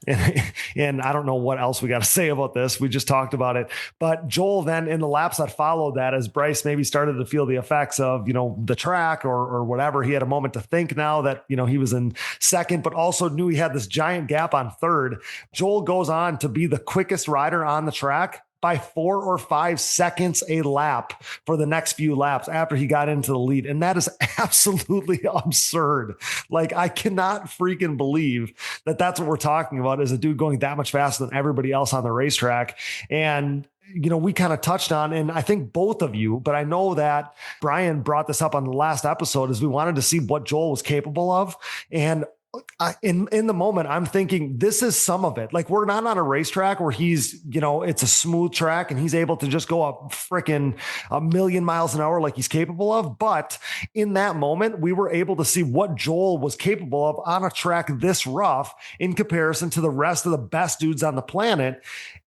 and I don't know what else we got to say about this, we just talked about it, but Joel then, in the laps that followed that, as Bryce maybe started to feel the effects of, the track or whatever, he had a moment to think now that, he was in second, but also knew he had this giant gap on third. Joel goes on to be the quickest rider on the track by 4 or 5 seconds a lap for the next few laps after he got into the lead. And that is absolutely absurd. Like, I cannot freaking believe that that's what we're talking about, is a dude going that much faster than everybody else on the racetrack. And we kind of touched on, and I think both of you, but I know that Brian brought this up on the last episode, is we wanted to see what Joel was capable of. And in the moment, I'm thinking this is some of it. Like, we're not on a racetrack where he's, it's a smooth track and he's able to just go up freaking a million miles an hour like he's capable of. But in that moment, we were able to see what Joel was capable of on a track this rough in comparison to the rest of the best dudes on the planet.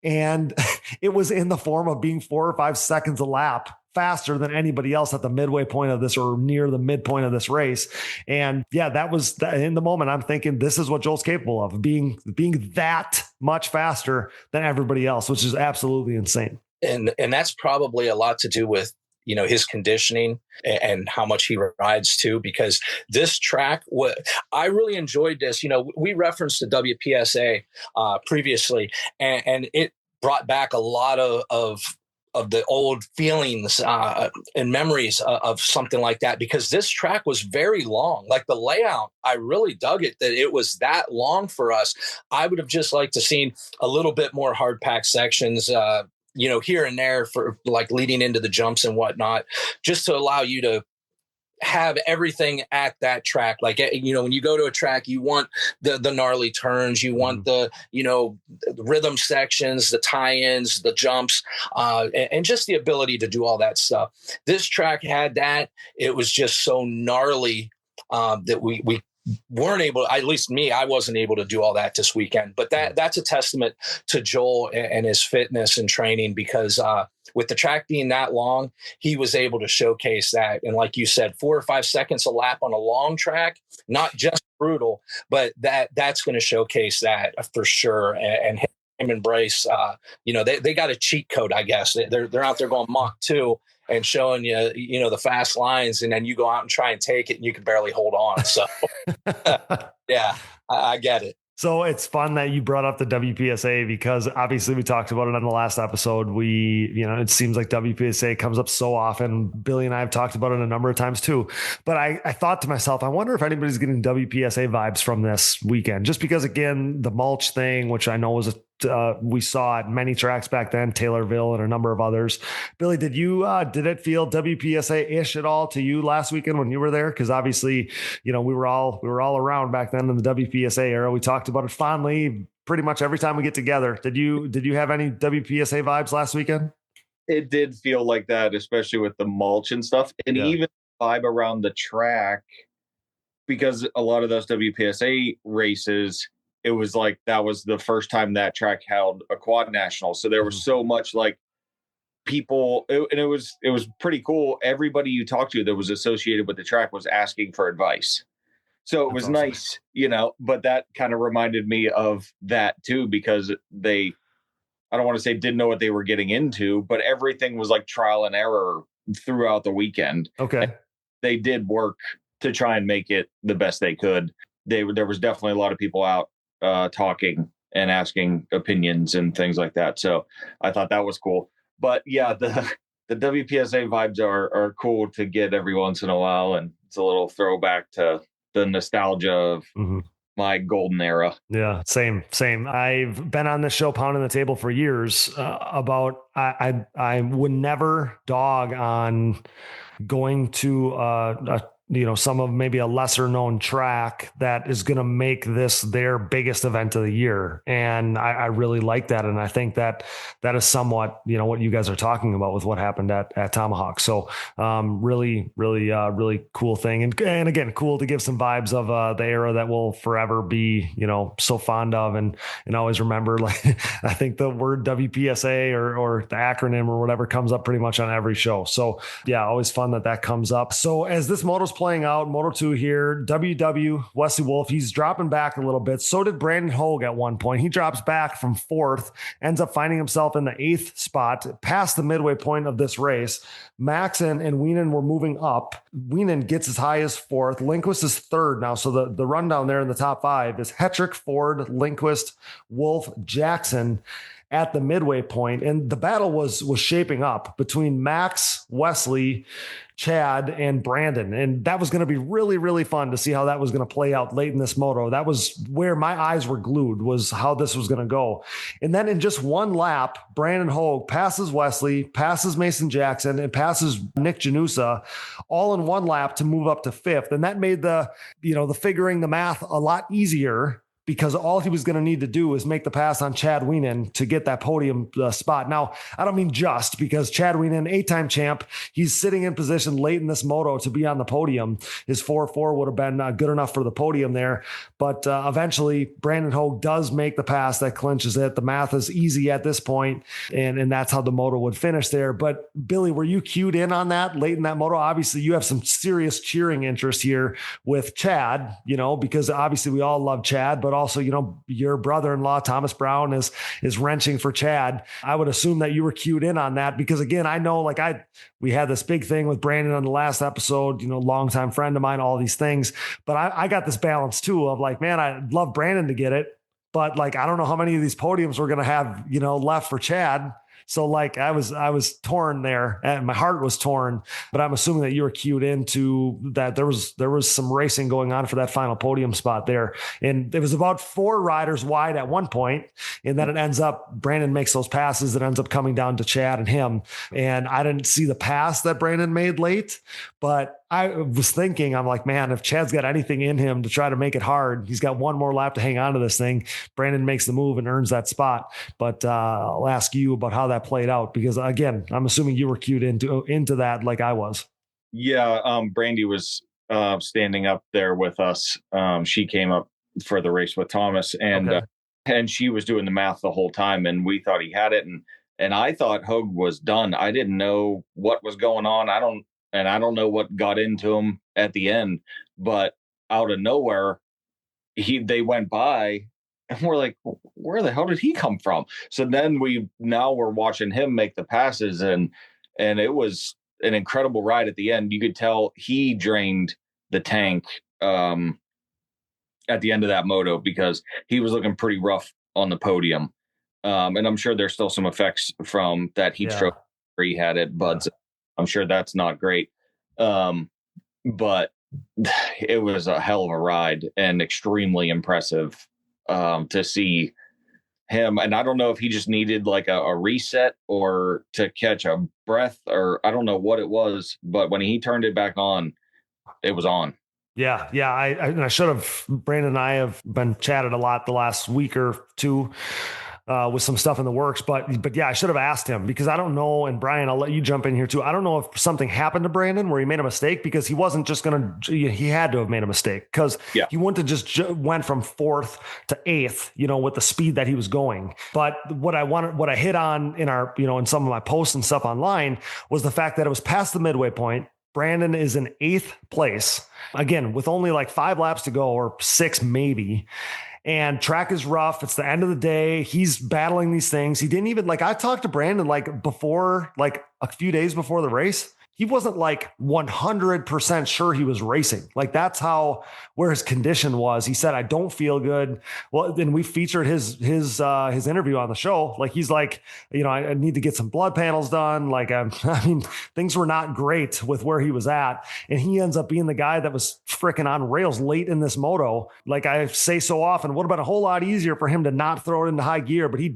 And it was in the form of being 4 or 5 seconds a lap faster than anybody else at the midway point of this, or near the midpoint of this race. And yeah, that was in the moment, I'm thinking this is what Joel's capable of, being that much faster than everybody else, which is absolutely insane. And that's probably a lot to do with, his conditioning and how much he rides too, because this track, I really enjoyed this. We referenced the WPSA previously, and it brought back a lot of the old feelings and memories of something like that, because this track was very long. Like the layout, I really dug it that it was that long for us. I would have just liked to seen a little bit more hard pack sections, here and there for like leading into the jumps and whatnot, just to allow you to have everything at that track. Like, when you go to a track, you want the gnarly turns, you want the rhythm sections, the tie-ins, the jumps, and just the ability to do all that stuff. This track had that. It was just so gnarly that we weren't able, at least me, I wasn't able to do all that this weekend. But that's a testament to Joel and his fitness and training, because with the track being that long, he was able to showcase that. And like you said, 4 or 5 seconds a lap on a long track, not just brutal, but that's going to showcase that for sure. And him and Brace, they got a cheat code, I guess. They're out there going Mach 2 and showing you, the fast lines, and then you go out and try and take it and you can barely hold on. So yeah, I get it. So it's fun that you brought up the WPSA, because obviously we talked about it on the last episode. It seems like WPSA comes up so often. Billy and I have talked about it a number of times too. But I thought to myself, I wonder if anybody's getting WPSA vibes from this weekend, just because, again, the mulch thing, which I know was we saw at many tracks back then, Taylorville and a number of others. Billy, did it feel WPSA-ish at all to you last weekend when you were there? Because obviously, we were all around back then in the WPSA era. We talked about it fondly pretty much every time we get together. Did you have any WPSA vibes last weekend? It did feel like that, especially with the mulch and stuff, and even vibe around the track, because a lot of those WPSA races, it was like that was the first time that track held a quad national. So there was so much like people, and it was pretty cool. Everybody you talked to that was associated with the track was asking for advice. So it was nice, but that kind of reminded me of that too, because I don't want to say didn't know what they were getting into, but everything was like trial and error throughout the weekend. Okay. And they did work to try and make it the best they could. There was definitely a lot of people out talking and asking opinions and things like that. So I thought that was cool. But yeah, the WPSA vibes are cool to get every once in a while. And it's a little throwback to the nostalgia of my golden era. Yeah, same. I've been on this show pounding the table for years about I would never dog on going to some of maybe a lesser known track that is going to make this their biggest event of the year. And I really like that. And I think that is somewhat, what you guys are talking about with what happened at Tomahawk. So really cool thing. And again, cool to give some vibes of the era that we'll forever be, so fond of and always remember. Like, I think the word WPSA or the acronym or whatever comes up pretty much on every show. So yeah, always fun that comes up. So as this moto's playing out, Moto 2 here, WW Wesley Wolf, he's dropping back a little bit. So did Brandon Hogue at one point. He drops back from 4th, ends up finding himself in the 8th spot past the midway point of this race. Max and Wienen were moving up. Wienen gets as high as 4th. Lindquist is 3rd now. So the rundown there in the top 5 is Hetrick, Ford, Lindquist, Wolf, Jackson at the midway point. And the battle was shaping up between Max, Wesley, Chad, and Brandon. And that was going to be really, really fun to see how that was going to play out late in this moto. That was where my eyes were glued, was how this was going to go. And then in just one lap, Brandon Hogue passes Wesley, passes Mason Jackson, and passes Nick Janusa all in one lap to move up to 5th. And that made the figuring the math a lot easier, because all he was going to need to do is make the pass on Chad Wienen to get that podium spot. Now, I don't mean just, because Chad Wienen, 8-time champ, he's sitting in position late in this moto to be on the podium. His 4.4 would have been good enough for the podium there. But eventually, Brandon Hogue does make the pass that clinches it. The math is easy at this point, and that's how the moto would finish there. But Billy, were you cued in on that late in that moto? Obviously, you have some serious cheering interest here with Chad, because obviously we all love Chad, but also, your brother-in-law, Thomas Brown, is wrenching for Chad. I would assume that you were cued in on that because, again, I know we had this big thing with Brandon on the last episode, longtime friend of mine, all these things, but I got this balance too of like, man, I'd love Brandon to get it, but like, I don't know how many of these podiums we're going to have, left for Chad. So like I was torn there and my heart was torn, but I'm assuming that you were cued into that. There was some racing going on for that final podium spot there. And it was about 4 riders wide at one point. And then it ends up, Brandon makes those passes. It ends up coming down to Chad and him. And I didn't see the pass that Brandon made late, but I was thinking, I'm like, man, if Chad's got anything in him to try to make it hard, he's got one more lap to hang on to this thing. Brandon makes the move and earns that spot. But I'll ask you about how that played out, because again, I'm assuming you were cued into that like I was. Yeah. Brandy was standing up there with us. She came up for the race with Thomas and she was doing the math the whole time. And we thought he had it. And I thought Hogue was done. I didn't know what was going on. I don't know what got into him at the end, but out of nowhere, they went by and we're like, where the hell did he come from? So then we're watching him make the passes and it was an incredible ride at the end. You could tell he drained the tank at the end of that moto because he was looking pretty rough on the podium. And I'm sure there's still some effects from that heat stroke where he had it, but I'm sure that's not great. But it was a hell of a ride and extremely impressive to see him. And I don't know if he just needed like a reset or to catch a breath, or I don't know what it was, but when he turned it back on, it was on. Yeah. I should have, Brandon and I have been chatted a lot the last week or two with some stuff in the works, but yeah, I should have asked him because I don't know. And Brian, I'll let you jump in here too. I don't know if something happened to Brandon where he made a mistake, because he wasn't just he had to have made a mistake because he wouldn't have just went from 4th to 8th, with the speed that he was going. But what I hit on in our, in some of my posts and stuff online was the fact that it was past the midway point. Brandon is in 8th place again, with only like 5 laps to go, or 6 maybe. And track is rough. It's the end of the day. He's battling these things. He didn't even I talked to Brandon before, a few days before the race. He wasn't 100% sure he was racing. That's where his condition was. He said, I don't feel good. Well, then we featured his interview on the show. He's like, I need to get some blood panels done. Things were not great with where he was at. And he ends up being the guy that was freaking on rails late in this moto. Like I say so often, would have been a whole lot easier for him to not throw it into high gear, but he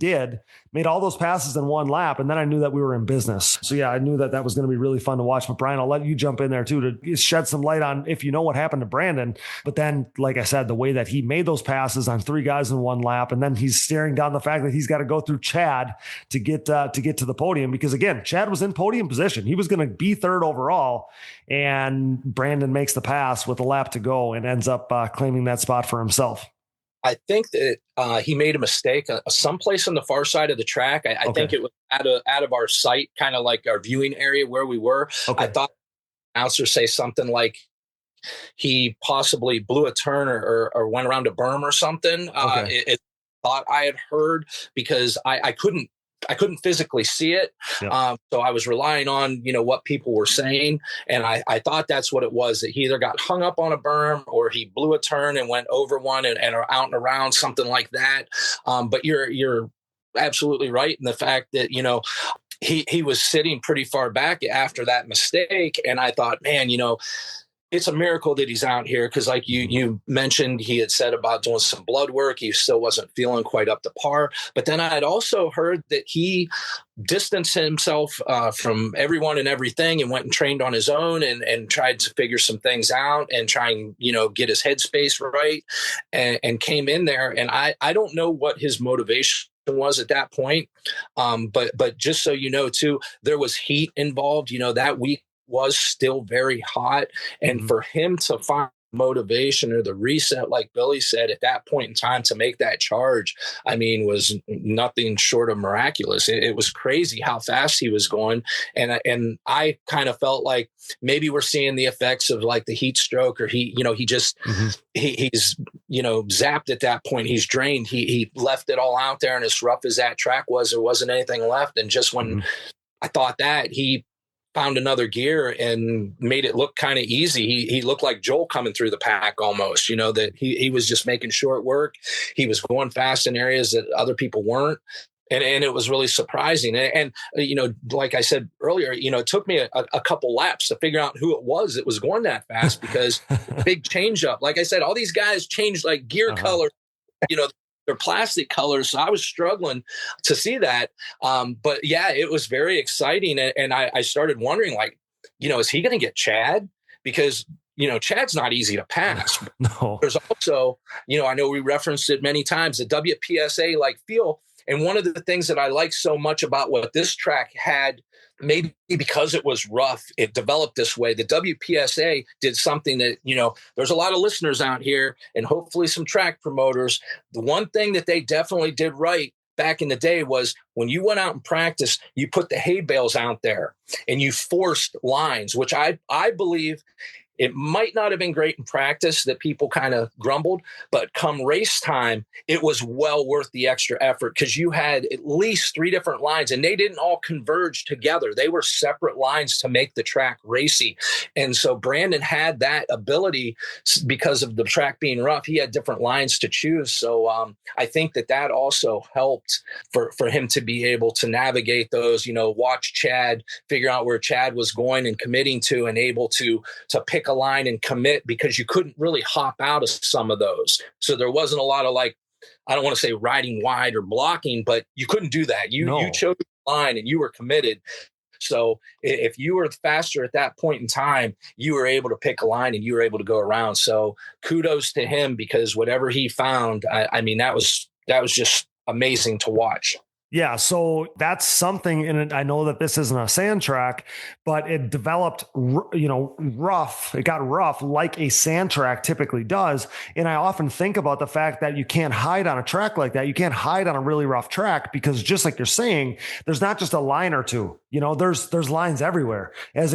made all those passes in one lap. And then I knew that we were in business. So yeah, I knew that was going to be really fun to watch. But Brian, I'll let you jump in there too to shed some light on if you know what happened to Brandon. But then, like I said, the way that he made those passes on 3 guys in one lap, and then he's staring down the fact that he's got to go through Chad to get to the podium, because again, Chad was in podium position. He was going to be 3rd overall, and Brandon makes the pass with a lap to go and ends up claiming that spot for himself. I think that he made a mistake someplace on the far side of the track. I think it was out of our sight, kind of like our viewing area where we were. Okay. I thought the announcer say something like he possibly blew a turn or went around a berm or something. It thought I had heard, because I couldn't physically see it. Yeah. So I was relying on, what people were saying. And I thought that's what it was, that he either got hung up on a berm or he blew a turn and went over one and are out and around, something like that. But you're absolutely right in the fact that, he was sitting pretty far back after that mistake. And I thought, man, it's a miracle that he's out here, because like you mentioned, he had said about doing some blood work. He still wasn't feeling quite up to par. But then I had also heard that he distanced himself from everyone and everything and went and trained on his own and tried to figure some things out and try and, get his headspace right, and came in there. And I don't know what his motivation was at that point. But just so you know, too, there was heat involved, that week was still very hot, and for him to motivation or the reset, like Billy said, at that point in time to make that charge, I mean, was nothing short of miraculous. It was crazy how fast he was going. And I kind of felt like maybe we're seeing the effects of like the heat stroke, or he just, he's, zapped at that point. He's drained. He left it all out there, and as rough as that track was, there wasn't anything left. And just when I thought that, he found another gear and made it look kind of easy. He looked like Joel coming through the pack almost, that he was just making short work. He was going fast in areas that other people weren't. And it was really surprising. And like I said earlier, it took me a couple laps to figure out who it was that was going that fast, because big change up. Like I said, all these guys changed like gear color, their plastic colors. So I was struggling to see that. But yeah, it was very exciting. And I started wondering, like, is he going to get Chad? Because, Chad's not easy to pass. No. There's also, I know we referenced it many times, the WPSA like feel. And one of the things that I like so much about what this track had, maybe because it was rough, it developed this way. The WPSA did something that, there's a lot of listeners out here and hopefully some track promoters. The one thing that they definitely did right back in the day was when you went out and practiced, you put the hay bales out there and you forced lines, which I believe it might not have been great in practice, that people kind of grumbled, but come race time, it was well worth the extra effort, because you had at least 3 different lines and they didn't all converge together. They were separate lines to make the track racy. And so Brandon had that ability because of the track being rough. He had different lines to choose. So I think that also helped for him to be able to navigate those, watch Chad, figure out where Chad was going and committing to, and able to pick a line and commit, because you couldn't really hop out of some of those. So there wasn't a lot of, like, I don't want to say riding wide or blocking, but you couldn't do that. You chose the line and you were committed. So if you were faster at that point in time, you were able to pick a line and you were able to go around. So kudos to him, because whatever he found, I mean, that was just amazing to watch. Yeah, so that's something, and I know that this isn't a sand track, but it developed, rough. It got rough like a sand track typically does. And I often think about the fact that you can't hide on a track like that. You can't hide on a really rough track, because just like you're saying, there's not just a line or two. There's lines everywhere. As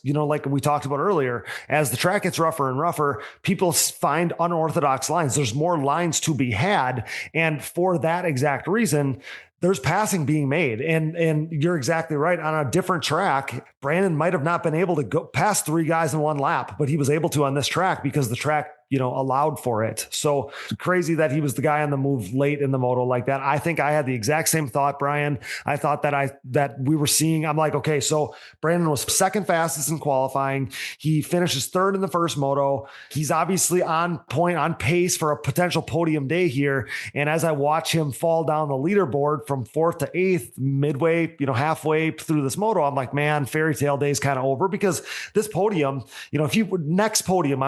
like we talked about earlier, as the track gets rougher and rougher, people find unorthodox lines. There's more lines to be had, and for that exact reason, there's passing being made. And you're exactly right. On a different track, Brandon might have not been able to go past 3 guys in one lap, but he was able to on this track because the track, allowed for it. So crazy that he was the guy on the move late in the moto like that. I think I had the exact same thought, Brian. I thought that we were seeing, I'm like, okay, so Brandon was second fastest in qualifying. He finishes 3rd in the first moto. He's obviously on point, on pace for a potential podium day here. And as I watch him fall down the leaderboard from 4th to 8th, midway, halfway through this moto, I'm like, man, fairy tale day is kind of over, because this podium, next podium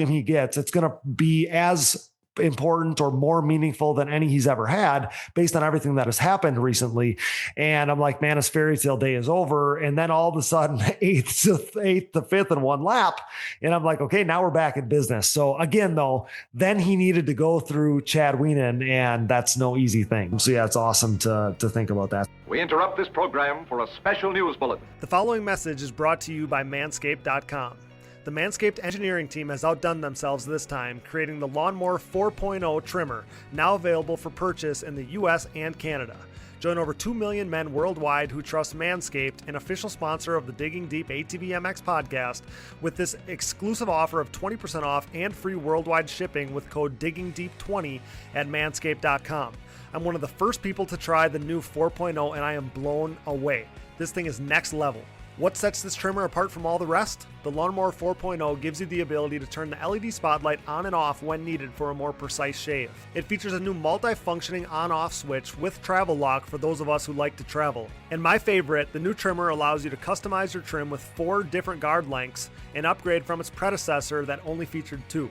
he gets, it's going to be as important or more meaningful than any he's ever had, based on everything that has happened recently. And I'm like, man, his fairy tale day is over. And then all of a sudden 8th to 5th in one lap. And I'm like, okay, now we're back in business. So again, though, then he needed to go through Chad Wienen, and that's no easy thing. So yeah, it's awesome to think about that. We interrupt this program for a special news bulletin. The following message is brought to you by Manscaped.com. The Manscaped engineering team has outdone themselves this time, creating the Lawnmower 4.0 trimmer, now available for purchase in the US and Canada. Join over 2 million men worldwide who trust Manscaped, an official sponsor of the Digging Deep ATVMX Podcast, with this exclusive offer of 20% off and free worldwide shipping with code DIGGINGDEEP20 at Manscaped.com. I'm one of the first people to try the new 4.0, and I am blown away. This thing is next level. What sets this trimmer apart from all the rest? The Lawnmower 4.0 gives you the ability to turn the LED spotlight on and off when needed for a more precise shave. It features a new multi-functioning on-off switch with travel lock for those of us who like to travel. And my favorite, the new trimmer allows you to customize your trim with 4 different guard lengths, an upgrade from its predecessor that only featured 2.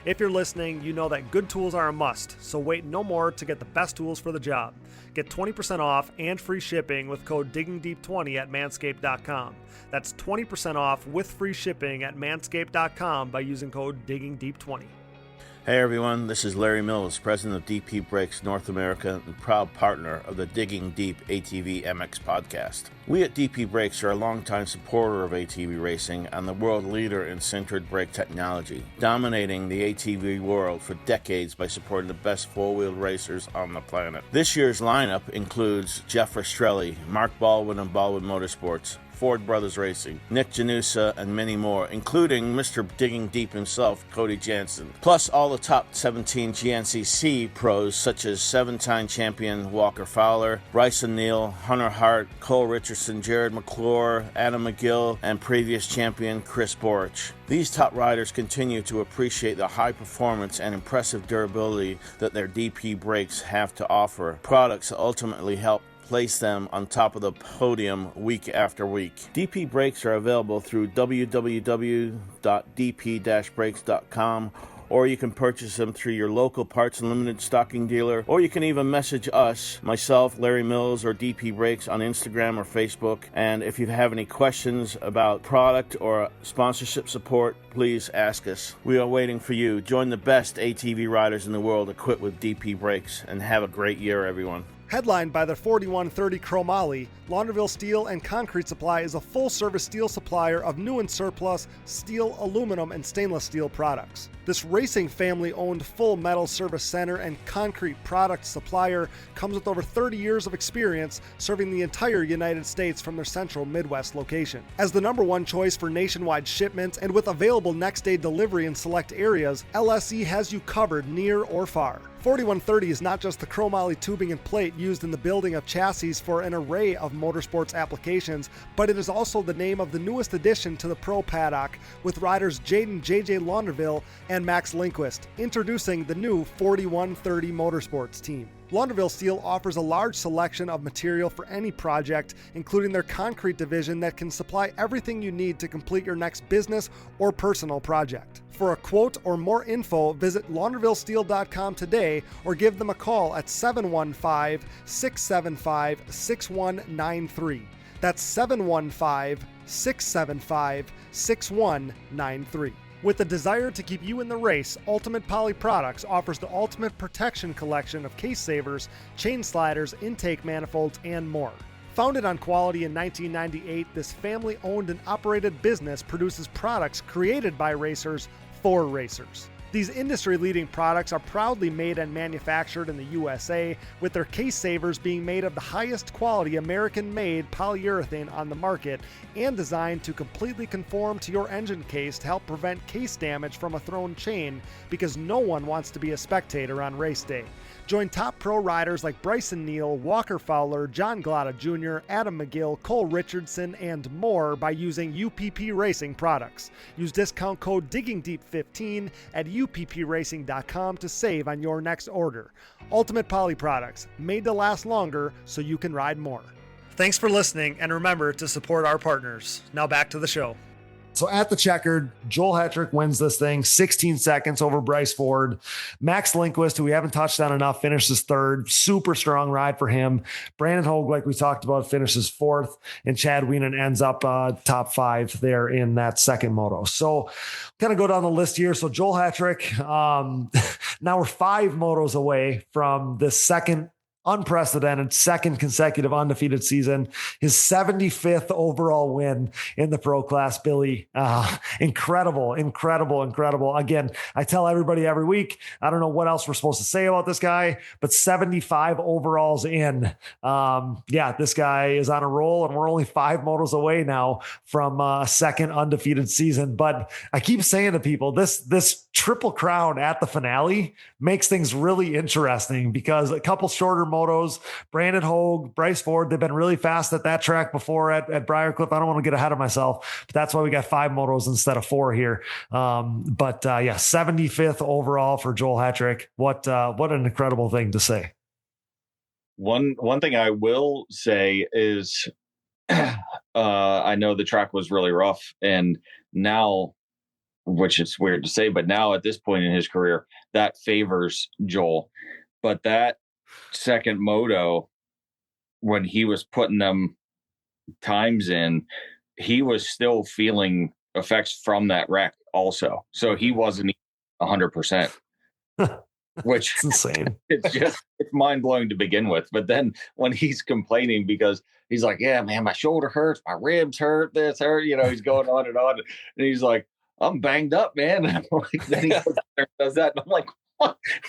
If you're listening, you know that good tools are a must, so wait no more to get the best tools for the job. Get 20% off and free shipping with code DiggingDeep20 at manscaped.com. That's 20% off with free shipping at manscaped.com by using code DiggingDeep20. Hey everyone, this is Larry Mills, president of DP Brakes North America and proud partner of the Digging Deep ATVMX Podcast. We at DP Brakes are a longtime supporter of ATV racing and the world leader in sintered brake technology, dominating the ATV world for decades by supporting the best four-wheeled racers on the planet. This year's lineup includes Jeff Rastrelli, Mark Baldwin and Baldwin Motorsports, Ford Brothers Racing, Nick Janusa, and many more, including Mr. Digging Deep himself, Cody Jansen. Plus all the top 17 GNCC pros such as 7-time champion Walker Fowler, Bryson Neal, Hunter Hart, Cole Richardson, Jared McClure, Adam McGill, and previous champion Chris Borich. These top riders continue to appreciate the high performance and impressive durability that their DP brakes have to offer, products that ultimately help place them on top of the podium week after week. DP brakes are available through www.dp-brakes.com, or you can purchase them through your local Parts Unlimited stocking dealer, or you can even message us, myself, Larry Mills, or DP Brakes on Instagram or Facebook. And if you have any questions about product or sponsorship support, please ask us. We are waiting for you. Join the best ATV riders in the world equipped with DP Brakes, and have a great year, everyone. Headlined by their 4130 Chromoly, Launderville Steel and Concrete Supply is a full-service steel supplier of new and surplus steel, aluminum, and stainless steel products. This racing family-owned full metal service center and concrete product supplier comes with over 30 years of experience serving the entire United States from their central Midwest location. As the number one choice for nationwide shipments and with available next-day delivery in select areas, LSE has you covered near or far. 4130 is not just the chromoly tubing and plate used in the building of chassis for an array of motorsports applications, but it is also the name of the newest addition to the pro paddock, with riders Jaden JJ Launderville and Max Lindquist, introducing the new 4130 Motorsports team. Launderville Steel offers a large selection of material for any project, including their concrete division that can supply everything you need to complete your next business or personal project. For a quote or more info, visit laundervillesteel.com today or give them a call at 715-675-6193. That's 715-675-6193. With a desire to keep you in the race, Ultimate Poly Products offers the Ultimate Protection collection of case savers, chain sliders, intake manifolds, and more. Founded on quality in 1998, this family-owned and operated business produces products created by racers for racers. These industry-leading products are proudly made and manufactured in the USA, with their case savers being made of the highest quality American-made polyurethane on the market and designed to completely conform to your engine case to help prevent case damage from a thrown chain, because no one wants to be a spectator on race day. Join top pro riders like Bryson Neal, Walker Fowler, John Glotta Jr., Adam McGill, Cole Richardson, and more by using UPP Racing products. Use discount code DiggingDeep15 at uppracing.com to save on your next order. Ultimate Poly Products, made to last longer so you can ride more. Thanks for listening, and remember to support our partners. Now back to the show. So at the checkered, Joel Hetrick wins this thing, 16 seconds over Bryce Ford. Max Lindquist, who we haven't touched on enough, finishes third. Super strong ride for him. Brandon Hogue, like we talked about, finishes fourth. And Chad Wienen ends up top five there in that second moto. So kind of go down the list here. So Joel Hetrick, now we're 5 motos away from the unprecedented second consecutive undefeated season, his 75th overall win in the pro class. Billy, incredible. Again, I tell everybody every week, I don't know what else we're supposed to say about this guy, but 75 overalls in. This guy is on a roll, and we're only 5 motos away now from a second undefeated season. But I keep saying to people, this triple crown at the finale makes things really interesting, because a couple shorter motos, Brandon Hogue, Bryce Ford, they've been really fast at that track before at Briarcliff. I don't want to get ahead of myself, but that's why we got 5 motos instead of 4 here. 75th overall for Joel Hetrick. What an incredible thing to say. One thing I will say is I know the track was really rough, and now which is weird to say, but now at this point in his career, that favors Joel. But that second moto, when he was putting them times in, he was still feeling effects from that wreck also. So he wasn't 100%, which It's insane. it's mind blowing to begin with. But then when he's complaining because he's like, yeah, man, my shoulder hurts, my ribs hurt, this hurt, he's going on. And he's like, I'm banged up, man. And I'm like, then he goes out there and does that. And I'm like,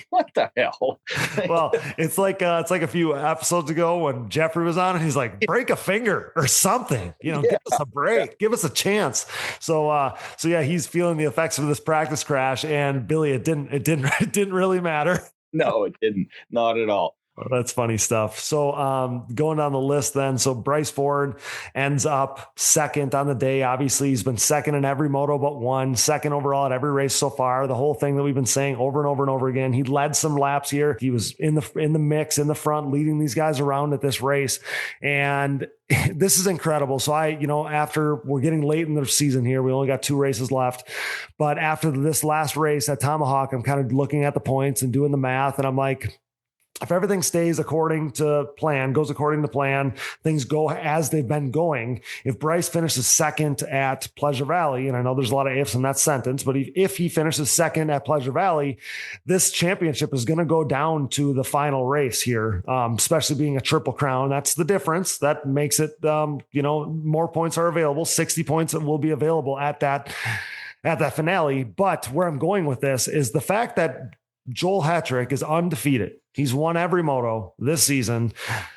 what the hell? Well, it's like a few episodes ago when Jeffrey was on and he's like, break a finger or something, give us a break, give us a chance. So yeah, he's feeling the effects of this practice crash, and Billy, it didn't really matter. No, it didn't. Not at all. Oh, that's funny stuff. So going down the list then. So Bryce Ford ends up second on the day. Obviously, he's been second in every moto but one, second overall at every race so far. The whole thing that we've been saying over and over and over again. He led some laps here. He was in the mix, in the front, leading these guys around at this race. And this is incredible. So after we're getting late in the season here, we only got 2 races left. But after this last race at Tomahawk, I'm kind of looking at the points and doing the math. And I'm like, if everything stays according to plan, goes according to plan, things go as they've been going. If Bryce finishes second at Pleasure Valley, and I know there's a lot of ifs in that sentence, but if he finishes second at Pleasure Valley, this championship is going to go down to the final race here, especially being a Triple Crown. That's the difference. That makes it, more points are available. 60 points will be available at that finale. But where I'm going with this is the fact that Joel Hetrick is undefeated. He's won every moto this season.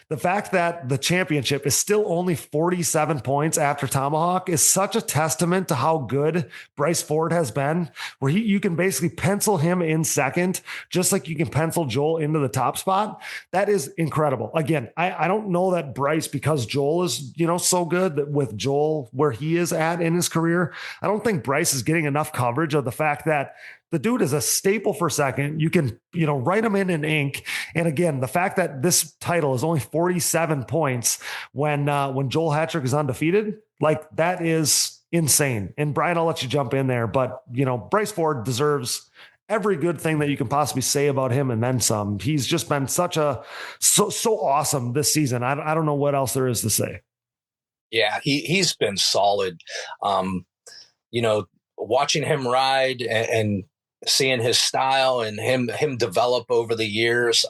The fact that the championship is still only 47 points after Tomahawk is such a testament to how good Bryce Ford has been, where you can basically pencil him in second, just like you can pencil Joel into the top spot. That is incredible. Again, I don't know that Bryce, because Joel is, so good, that with Joel where he is at in his career, I don't think Bryce is getting enough coverage of the fact that the dude is a staple for second. You can, write him in ink. And again, the fact that this title is only 47 points when Joel Hetrick is undefeated, like, that is insane. And Brian, I'll let you jump in there, but Bryce Ford deserves every good thing that you can possibly say about him and then some. He's just been so awesome this season. I don't know what else there is to say. Yeah, he's been solid. Watching him ride and seeing his style and him develop over the years,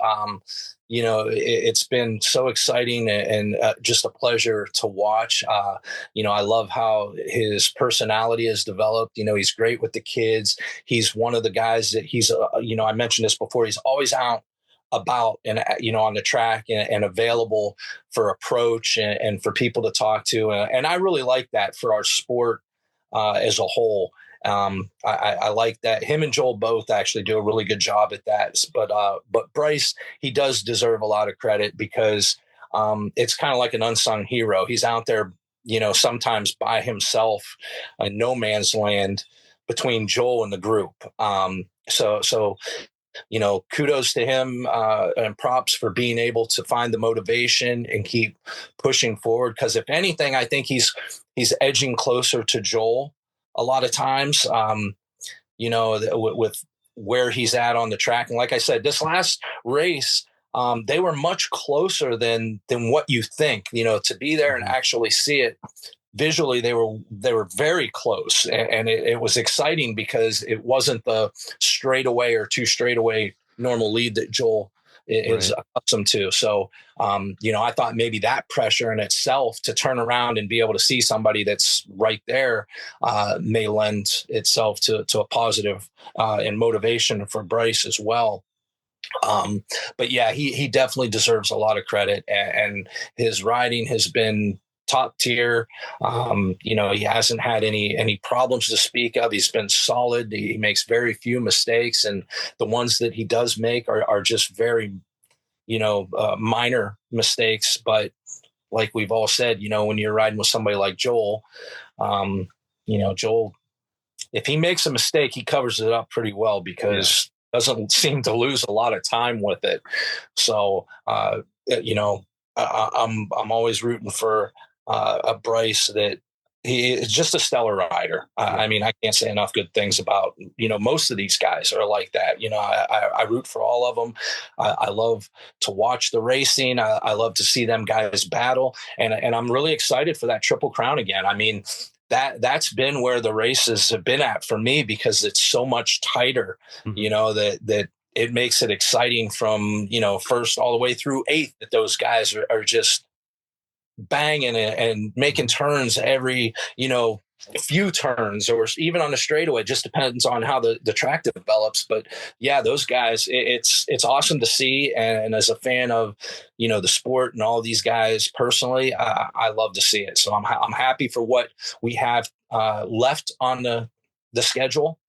it's been so exciting and just a pleasure to watch. I love how his personality has developed. He's great with the kids. He's one of the guys that I mentioned this before, he's always out about and on the track and available for approach and for people to talk to. And I really like that for our sport as a whole. I like that. Him and Joel both actually do a really good job at that. But Bryce, he does deserve a lot of credit because it's kind of like an unsung hero. He's out there, sometimes by himself in no man's land between Joel and the group. So kudos to him and props for being able to find the motivation and keep pushing forward. Because if anything, I think he's edging closer to Joel a lot of times, with where he's at on the track. And like I said, this last race, they were much closer than what you think, to be there and actually see it visually. They were very close, and it was exciting because it wasn't the straightaway or 2 straightaway normal lead that Joel is accustomed to. So, I thought maybe that pressure in itself to turn around and be able to see somebody that's right there may lend itself to a positive and motivation for Bryce as well. But yeah, he definitely deserves a lot of credit, and his riding has been top tier. He hasn't had any problems to speak of. He's been solid. He makes very few mistakes, and the ones that he does make are just very, minor mistakes. But like we've all said, when you're riding with somebody like Joel, Joel, if he makes a mistake, he covers it up pretty well because doesn't seem to lose a lot of time with it. So, I'm always rooting for a Bryce that he is just a stellar rider. I mean, I can't say enough good things about, most of these guys are like that. I root for all of them. I love to watch the racing. I love to see them guys battle. And I'm really excited for that Triple Crown again. I mean, that's been where the races have been at for me, because it's so much tighter, that it makes it exciting from, first all the way through eighth, that those guys are just banging and making turns every, few turns, or even on the straightaway. It just depends on how the track develops. But yeah, those guys, it's awesome to see. And as a fan of, the sport and all these guys personally, I love to see it. So I'm happy for what we have left on the schedule.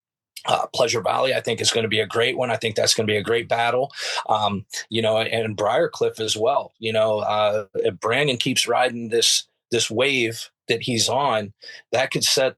Pleasure Valley, I think, is going to be a great one. I think that's going to be a great battle, and Briarcliff as well. If Brandon keeps riding this wave that he's on, that could set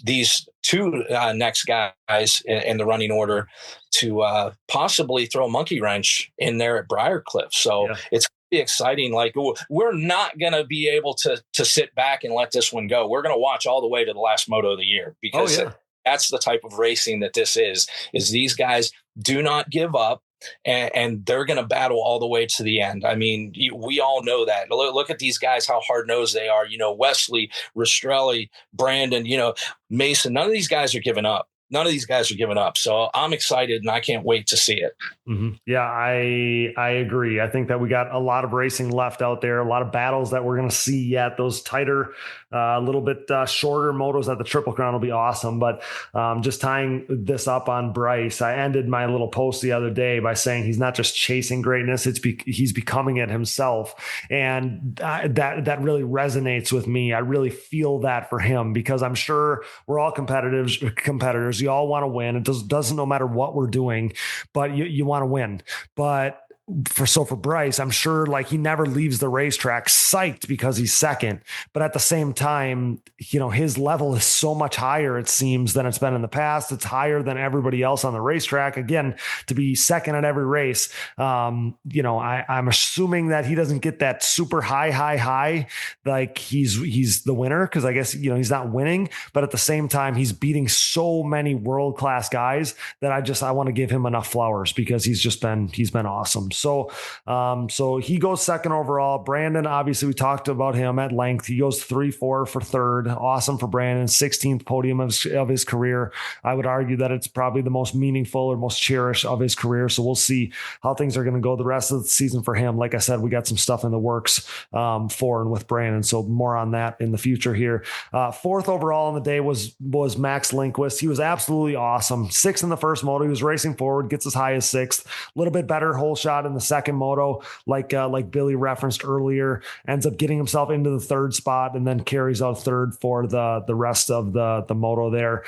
these two next guys in the running order to possibly throw a monkey wrench in there at Briarcliff. So it's exciting. Like, we're not going to be able to sit back and let this one go. We're going to watch all the way to the last moto of the year, because that's the type of racing that this is these guys do not give up, and they're going to battle all the way to the end. I mean, we all know that. Look at these guys, how hard-nosed they are. Wesley, Rastrelli, Brandon, Mason, none of these guys are giving up. So I'm excited, and I can't wait to see it. Mm-hmm. Yeah, I agree. I think that we got a lot of racing left out there, a lot of battles that we're going to see yet. Those tighter, a little bit shorter motos at the Triple Crown will be awesome. But just tying this up on Bryce, I ended my little post the other day by saying he's not just chasing greatness, he's becoming it himself. And that really resonates with me. I really feel that for him, because I'm sure we're all competitors. You all want to win. It doesn't no matter what we're doing, but you want to win. But for Bryce, I'm sure like he never leaves the racetrack psyched because he's second, but at the same time, his level is so much higher, it seems, than it's been in the past. It's higher than everybody else on the racetrack. Again, to be second at every race, I'm assuming that he doesn't get that super high, like he's the winner. Cause I guess, he's not winning, but at the same time, he's beating so many world-class guys that I want to give him enough flowers, because he's been awesome. So he goes second overall. Brandon, obviously we talked about him at length. He goes 3-4 for third. Awesome for Brandon. 16th podium of his career. I would argue that it's probably the most meaningful or most cherished of his career. So we'll see how things are going to go the rest of the season for him. Like I said, we got some stuff in the works for and with Brandon. So more on that in the future here. Fourth overall on the day was Max Lindquist. He was absolutely awesome. Sixth in the first moto. He was racing forward, gets as high as sixth. A little bit better hole shot in the second moto, like Billy referenced earlier, ends up getting himself into the third spot and then carries out third for the rest of the moto there.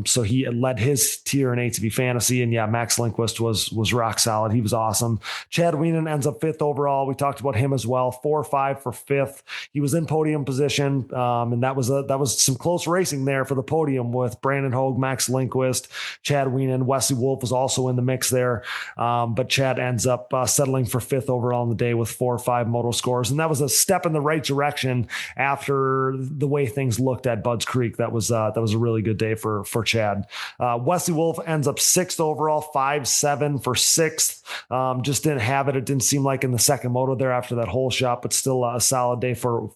So he led his tier in ATV Fantasy, and Max Lindquist was rock solid. He was awesome. Chad Wienen ends up fifth overall. We talked about him as well. 4-5 for fifth. He was in podium position, and that was some close racing there for the podium with Brandon Hogue, Max Lindquist, Chad Wienen. Wesley Wolf was also in the mix there, but Chad ends up settling for fifth overall in the day with 4 or 5 moto scores. And that was a step in the right direction after the way things looked at Budds Creek. That was a really good day for Chad. Wesley Wolf ends up sixth overall, 5-7 for sixth. Just didn't have it. It didn't seem like in the second moto there after that hole shot, but still a solid day for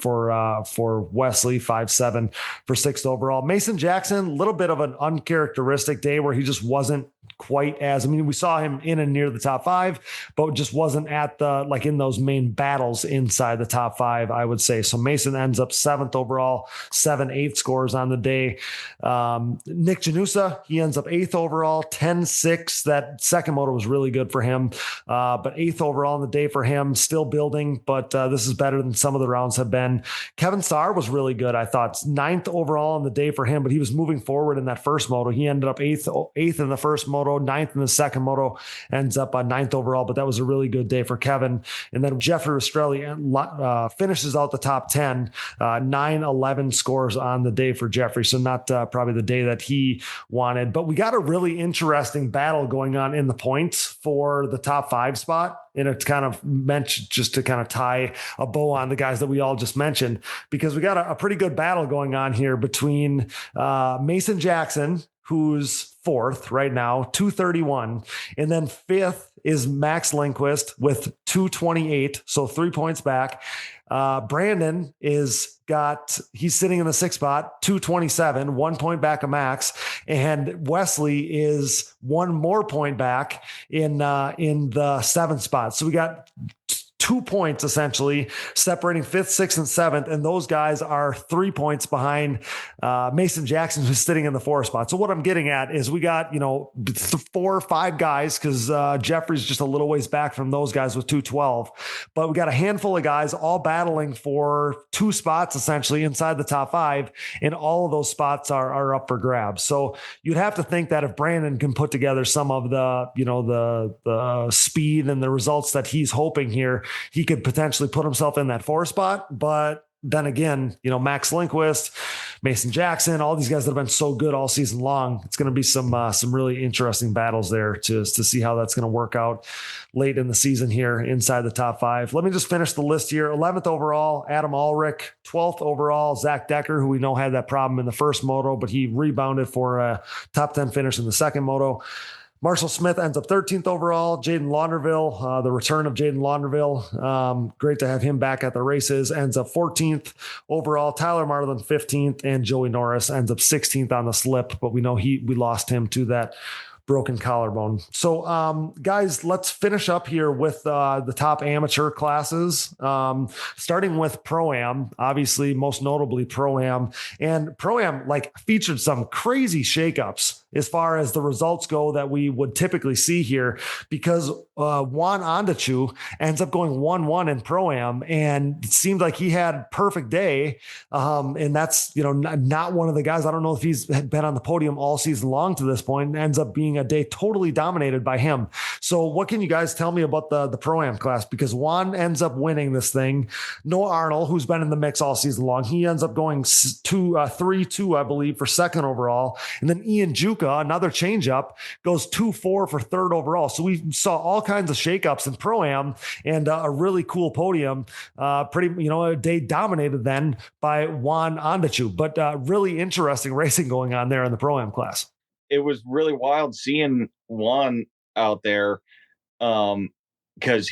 Wesley, 5-7 for sixth overall. Mason Jackson, a little bit of an uncharacteristic day where he just wasn't quite as, we saw him in and near the top 5, but just wasn't at in those main battles inside the top 5, I would say. So Mason ends up 7th overall, 7-8 scores on the day. Nick Janusa, he ends up 8th overall, 10-6. That second moto was really good for him, but 8th overall on the day for him, still building, but this is better than some of the rounds have been. Kevin Starr was really good, I thought. 9th overall on the day for him, but he was moving forward in that first moto. He ended up 8th in the first moto, moto, ninth in the second moto, ends up on ninth overall. But that was a really good day for Kevin. And then Jeffrey Rastrelli finishes out the top 10, 9-11 scores on the day for Jeffrey. So not probably the day that he wanted, but we got a really interesting battle going on in the points for the top 5 spot. And it's kind of meant just to kind of tie a bow on the guys that we all just mentioned, because we got a pretty good battle going on here between Mason Jackson, who's 4th right now, 231. And then 5th is Max Lindquist with 228. So 3 points back. Brandon he's sitting in the 6th spot, 227, 1 point back of Max. And Wesley is 1 more point back in the 7th spot. So we got 2 points essentially separating 5th, 6th, and 7th. And those guys are 3 points behind Mason Jackson, who's sitting in the 4th spot. So what I'm getting at is we got, 4 or 5 guys, because Jeffrey's just a little ways back from those guys with 212. But we got a handful of guys all battling for 2 spots essentially inside the top 5. And all of those spots are up for grabs. So you'd have to think that if Brandon can put together some of the speed and the results that he's hoping here, he could potentially put himself in that 4 spot. But then again, Max Lindquist, Mason Jackson, all these guys that have been so good all season long, it's going to be some really interesting battles there to see how that's going to work out late in the season here inside the top 5. Let me just finish the list here. 11th overall, Adam Ulrich. 12th overall, Zach Decker, who we know had that problem in the first moto, but he rebounded for a top 10 finish in the second moto. Marshall Smith ends up 13th overall. Jaden Launderville, the return of Jaden Launderville. Great to have him back at the races. Ends up 14th overall. Tyler Marlin 15th, and Joey Norris ends up 16th on the slip. But we know we lost him to that broken collarbone. So, guys, let's finish up here with the top amateur classes, starting with Pro-Am, obviously, most notably Pro-Am. And Pro-Am featured some crazy shakeups as far as the results go that we would typically see here, because Juan Ondachu ends up going 1-1 in Pro-Am, and it seemed like he had perfect day. And that's, not one of the guys. I don't know if he's been on the podium all season long to this point, and ends up being a day totally dominated by him. So what can you guys tell me about the Pro-Am class? Because Juan ends up winning this thing. Noah Arnold, who's been in the mix all season long, he ends up going 3-2, I believe, for second overall. And then Ian Juka, another changeup, goes 2-4 for third overall. So we saw all kinds of shakeups in Pro-Am, and a really cool podium. A day dominated then by Juan Ondachu, but really interesting racing going on there in the Pro-Am class. It was really wild seeing Juan out there, because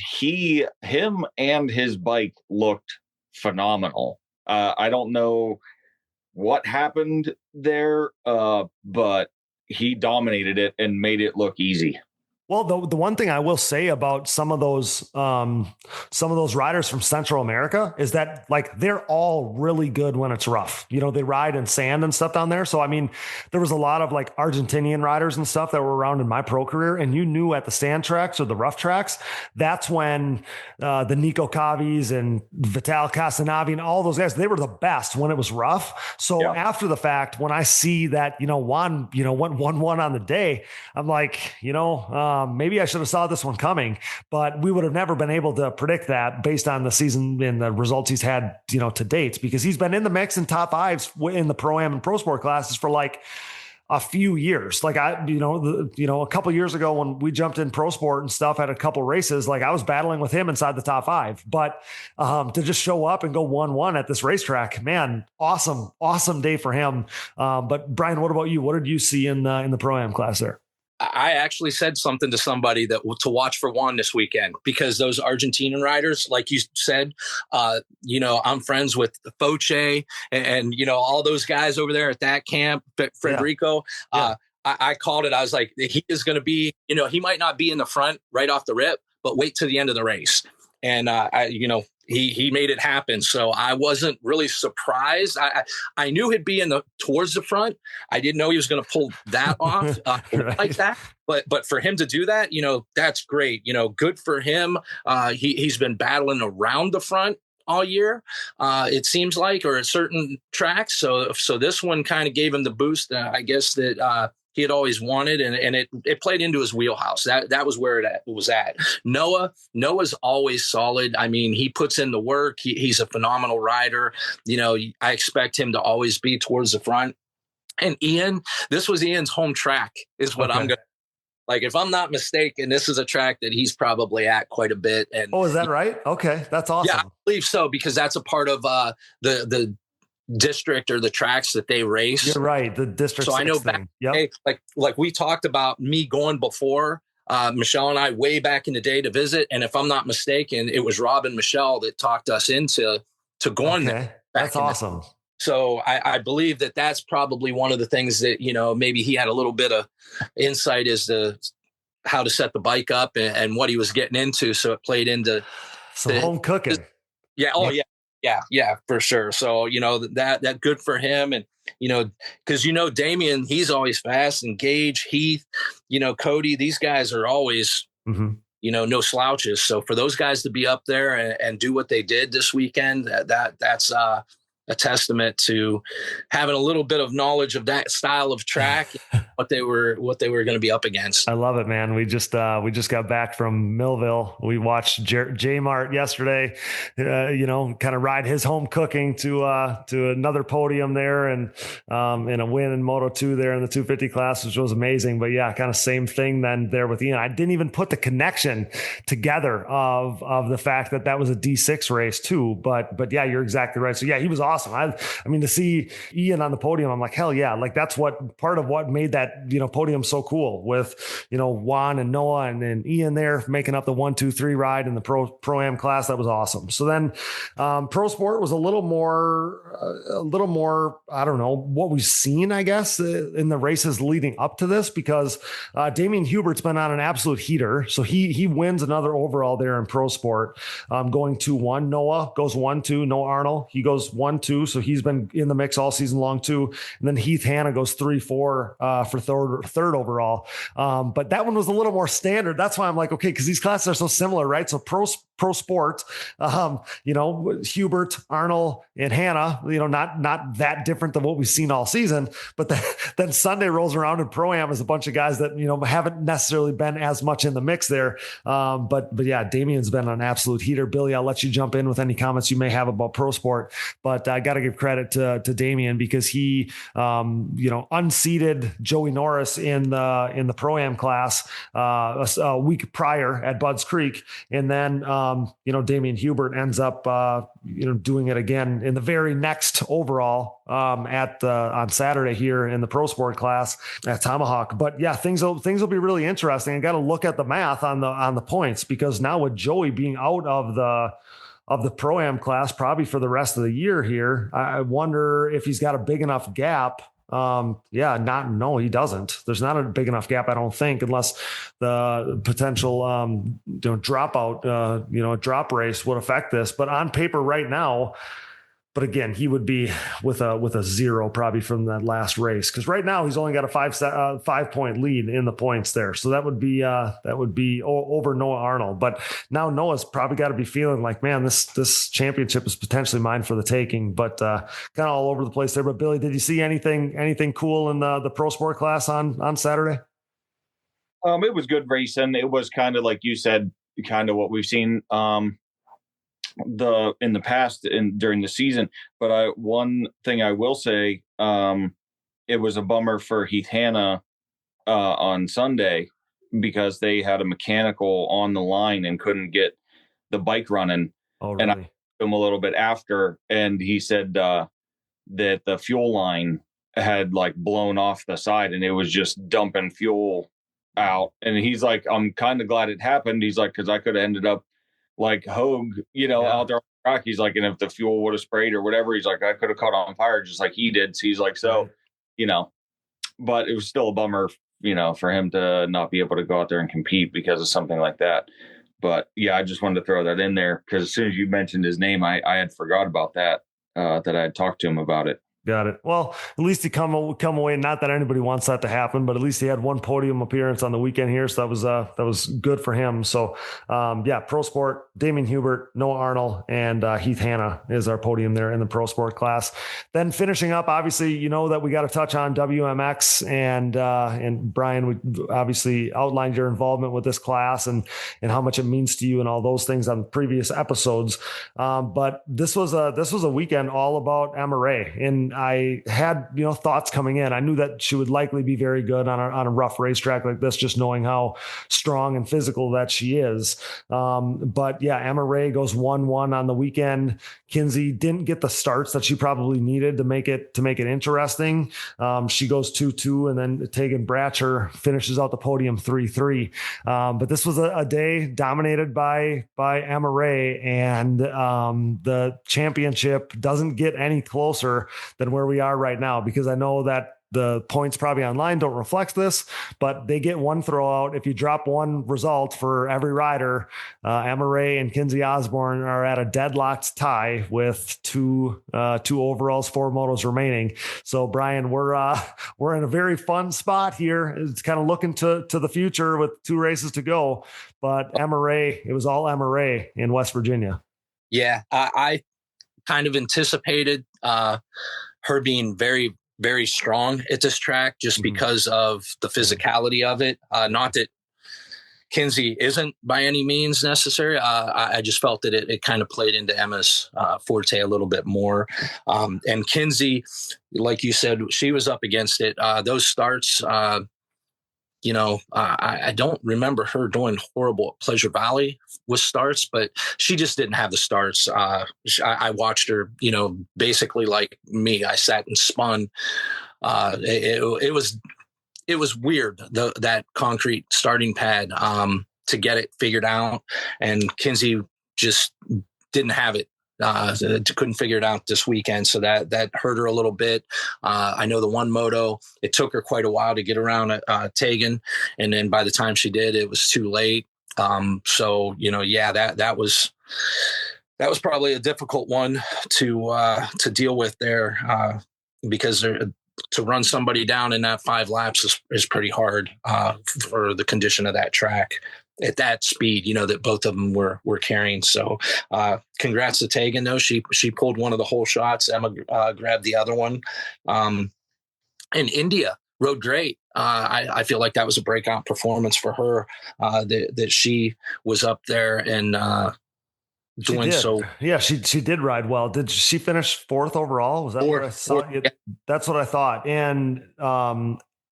him and his bike looked phenomenal. I don't know what happened there, but he dominated it and made it look easy. Well, the one thing I will say about some of those riders from Central America is that they're all really good when it's rough. They ride in sand and stuff down there. So, I mean, there was a lot of Argentinian riders and stuff that were around in my pro career, and you knew at the sand tracks or the rough tracks, that's when the Nico Cavis and Vital Casanavi and all those guys, they were the best when it was rough. So after the fact, when I see that, Juan, went 1-1 on the day, I'm like, maybe I should have saw this one coming, but we would have never been able to predict that based on the season and the results he's had, to date, because he's been in the mix in top 5s in the Pro-Am and Pro Sport classes for a few years. A couple of years ago when we jumped in Pro Sport and stuff at a couple races, I was battling with him inside the top 5, but to just show up and go 1-1 at this racetrack, man, awesome day for him. But Brian, what about you? What did you see in the Pro-Am class there? I actually said something to somebody to watch for Juan this weekend, because those Argentinian riders, like you said, I'm friends with Foche and all those guys over there at that camp, Federico. Yeah. I called it. I was like, he is going to be, he might not be in the front right off the rip, but wait till the end of the race. And he made it happen. So I wasn't really surprised. I knew he'd be towards the front. I didn't know he was going to pull that off like that. But for him to do that, that's great. Good for him. He's been battling around the front all year, it seems like, or at certain tracks. So this one kind of gave him the boost, I guess, that he had always wanted, and it played into his wheelhouse. That was where it was at. Noah's always solid. I mean, he puts in the work. He's a phenomenal rider. You know, I expect him to always be towards the front. And Ian, this was Ian's home track, is what I'm going to. Like, if I'm not mistaken, this is a track that he's probably at quite a bit. And oh, is that right? Okay, that's awesome. Yeah, I believe so, because that's a part of the district or the tracks that they race. You're right, the district. So I know back, yep. like we talked about me going before, Michelle and I way back in the day to visit. And if I'm not mistaken, it was Rob and Michelle that talked us into going there. That's awesome. So I believe that that's probably one of the things that, you know, maybe he had a little bit of insight as to how to set the bike up and what he was getting into. So it played into some home cooking. Yeah. Oh yeah, for sure. So, you know, that good for him. And, you know, because, you know, Damien, he's always fast, and Gage, Heath, you know, Cody, these guys are always, you know, no slouches. So for those guys to be up there and do what they did this weekend, that's a testament to having a little bit of knowledge of that style of track, what they were going to be up against. I love it, man. We just got back from Millville. We watched J Mart yesterday, you know, kind of ride his home cooking to another podium there, and a win in Moto2 there in the 250 class, which was amazing. But yeah, kind of same thing then there with Ian. I didn't even put the connection together of the fact that was a D6 race too. But yeah, you're exactly right. So yeah, he was awesome. I mean, to see Ian on the podium, I'm like, hell yeah. Like, that's what part of what made that, you know, podium so cool, with, you know, Juan and Noah and then Ian there making up the 1, 2, 3 ride in the pro-am class. That was awesome. So then pro sport was a little more, I don't know, what we've seen, I guess, in the races leading up to this, because Damian Hubert's been on an absolute heater. So he wins another overall there in pro sport, going 2-1. Noah goes 1-2. Noah Arnold, he goes 1-2. So he's been in the mix all season long too. And then Heath Hanna goes 3-4 for third overall. But that one was a little more standard. That's why I'm like, okay, because these classes are so similar, right? So pro sport, you know, Hubert, Arnold, and Hanna, you know, not that different than what we've seen all season. But then Sunday rolls around, and pro-am is a bunch of guys that, you know, haven't necessarily been as much in the mix there. But yeah, Damian's been an absolute heater. Billy, I'll let you jump in with any comments you may have about pro sport. But I got to give credit to Damien, because he, you know, unseated Joey Norris in the pro-am class a week prior at Budds Creek, and then you know, Damian Hubert ends up you know, doing it again in the very next overall on Saturday here in the pro sport class at Tomahawk. But yeah, things will be really interesting. I got to look at the math on the points, because now with Joey being out of the pro-am class probably for the rest of the year here, I wonder if he's got a big enough gap. No, he doesn't. There's not a big enough gap, I don't think, unless the potential, you know, dropout, you know, a drop race would affect this. But on paper right now, but again, he would be with a 0 probably from that last race, because right now he's only got a 5-point lead in the points there. So that would be over Noah Arnold. But now Noah's probably got to be feeling like, man, this championship is potentially mine for the taking. But kind of all over the place there. But Billy, did you see anything cool in the pro sport class on Saturday? It was good racing. It was kind of like you said, kind of what we've seen in the past and during the season. But one thing I will say, it was a bummer for Heath Hanna on Sunday, because they had a mechanical on the line and couldn't get the bike running. Oh, really? And I asked him a little bit after, and he said that the fuel line had like blown off the side, and it was just dumping fuel out. And he's like, I'm kind of glad it happened. He's like, because I could have ended up like Hogue, you know, out there on the track. He's like, and if the fuel would have sprayed or whatever, he's like, I could have caught on fire just like he did. So he's like, you know, but it was still a bummer, you know, for him to not be able to go out there and compete because of something like that. But yeah, I just wanted to throw that in there, because as soon as you mentioned his name, I had forgot about that, that I had talked to him about it. Got it. Well, at least he come away. Not that anybody wants that to happen, but at least he had one podium appearance on the weekend here, so that was good for him. So, pro sport. Damien Hubert, Noah Arnold, and Heath Hanna is our podium there in the pro sport class. Then finishing up, obviously, you know that we got to touch on WMX and Brian. We obviously outlined your involvement with this class and how much it means to you and all those things on previous episodes. But this was a weekend all about Emma Ray, and I had, thoughts coming in. I knew that she would likely be very good on a rough racetrack like this, just knowing how strong and physical that she is. But yeah, Emma Ray goes 1-1 on the weekend. Kinsey didn't get the starts that she probably needed to make it interesting. She goes 2-2, and then Tegan Bratcher finishes out the podium 3-3. But this was a day dominated by Emma Ray, and the championship doesn't get any closer than where we are right now, because I know that the points probably online don't reflect this, but they get one throwout. If you drop one result for every rider, Emma Ray and Kinsey Osborne are at a deadlocked tie with two overalls, 4 motos remaining. So Brian, we're in a very fun spot here. It's kind of looking to the future with 2 races to go, but Emma Ray, it was all Emma Ray in West Virginia. Yeah. I kind of anticipated her being very, very strong at this track just because of the physicality of it. Not that Kinsey isn't by any means necessary. I just felt that it kind of played into Emma's forte a little bit more. And Kinsey, like you said, she was up against it. Those starts, I don't remember her doing horrible at Pleasure Valley with starts, but she just didn't have the starts. I watched her, basically like me. I sat and spun. It was weird, that concrete starting pad to get it figured out, and Kinsey just didn't have it. Couldn't figure it out this weekend, so that hurt her a little bit. I know the one moto, it took her quite a while to get around Tegan, and then by the time she did, it was too late. That was probably a difficult one to deal with there, because to run somebody down in that 5 laps is pretty hard for the condition of that track at that speed, that both of them were carrying. So congrats to Tegan, though. She pulled one of the whole shots. Emma grabbed the other one. And India rode great. I feel like that was a breakout performance for her, that she was up there and doing so. Yeah, she did ride well. Did she finish 4th overall? Was that what I saw? Yeah. That's what I thought. And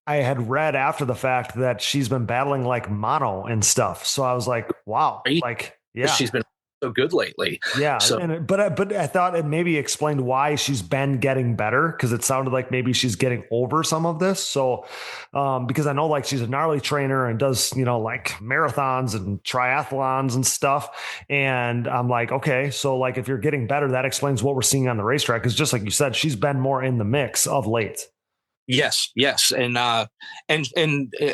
I had read after the fact that she's been battling like mono and stuff. So I was like, wow, like, yeah, she's been so good lately. Yeah. So, but I thought it maybe explained why she's been getting better, because it sounded like maybe she's getting over some of this. So, because I know like she's a gnarly trainer and does, like marathons and triathlons and stuff. And I'm like, okay, so like if you're getting better, that explains what we're seeing on the racetrack. Because just like you said, she's been more in the mix of late. Yes. And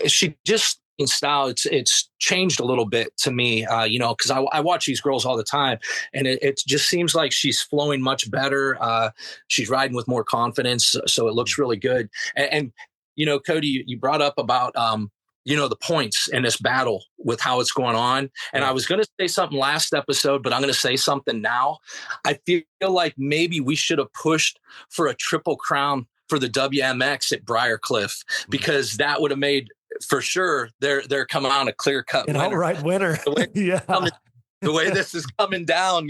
she just in style, it's changed a little bit to me, because I watch these girls all the time, and it just seems like she's flowing much better. She's riding with more confidence, so it looks really good. And Cody, you brought up about the points in this battle with how it's going on. And I was going to say something last episode, but I'm going to say something now. I feel like maybe we should have pushed for a Triple Crown for the WMX at Briarcliff, because that would have made, for sure, they're coming on a clear-cut winner. Outright winner. The way this is coming down,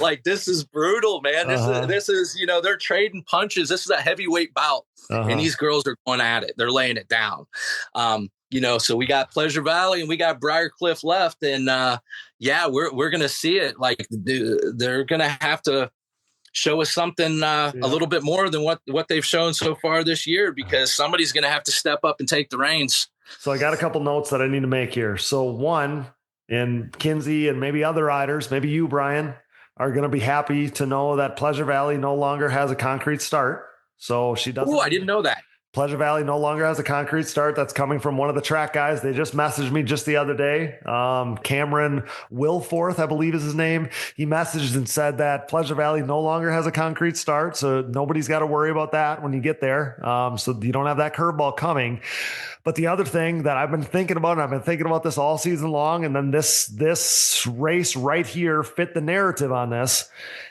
like this is brutal, man. This is they're trading punches. This is a heavyweight bout, and these girls are going at it. They're laying it down. So we got Pleasure Valley and we got Briarcliff left, and we're gonna see it. Like they're gonna have to show us something a little bit more than what they've shown so far this year, because somebody's going to have to step up and take the reins. So I got a couple notes that I need to make here. So one, and Kinsey and maybe other riders, maybe you, Brian, are going to be happy to know that Pleasure Valley no longer has a concrete start. So she doesn't. Oh, I didn't know that. Pleasure Valley no longer has a concrete start. That's coming from one of the track guys. They just messaged me just the other day. Cameron Wilforth, I believe is his name. He messaged and said that Pleasure Valley no longer has a concrete start. So nobody's got to worry about that when you get there. So you don't have that curveball coming. But the other thing that I've been thinking about, and I've been thinking about this all season long, and then this race right here fit the narrative on this,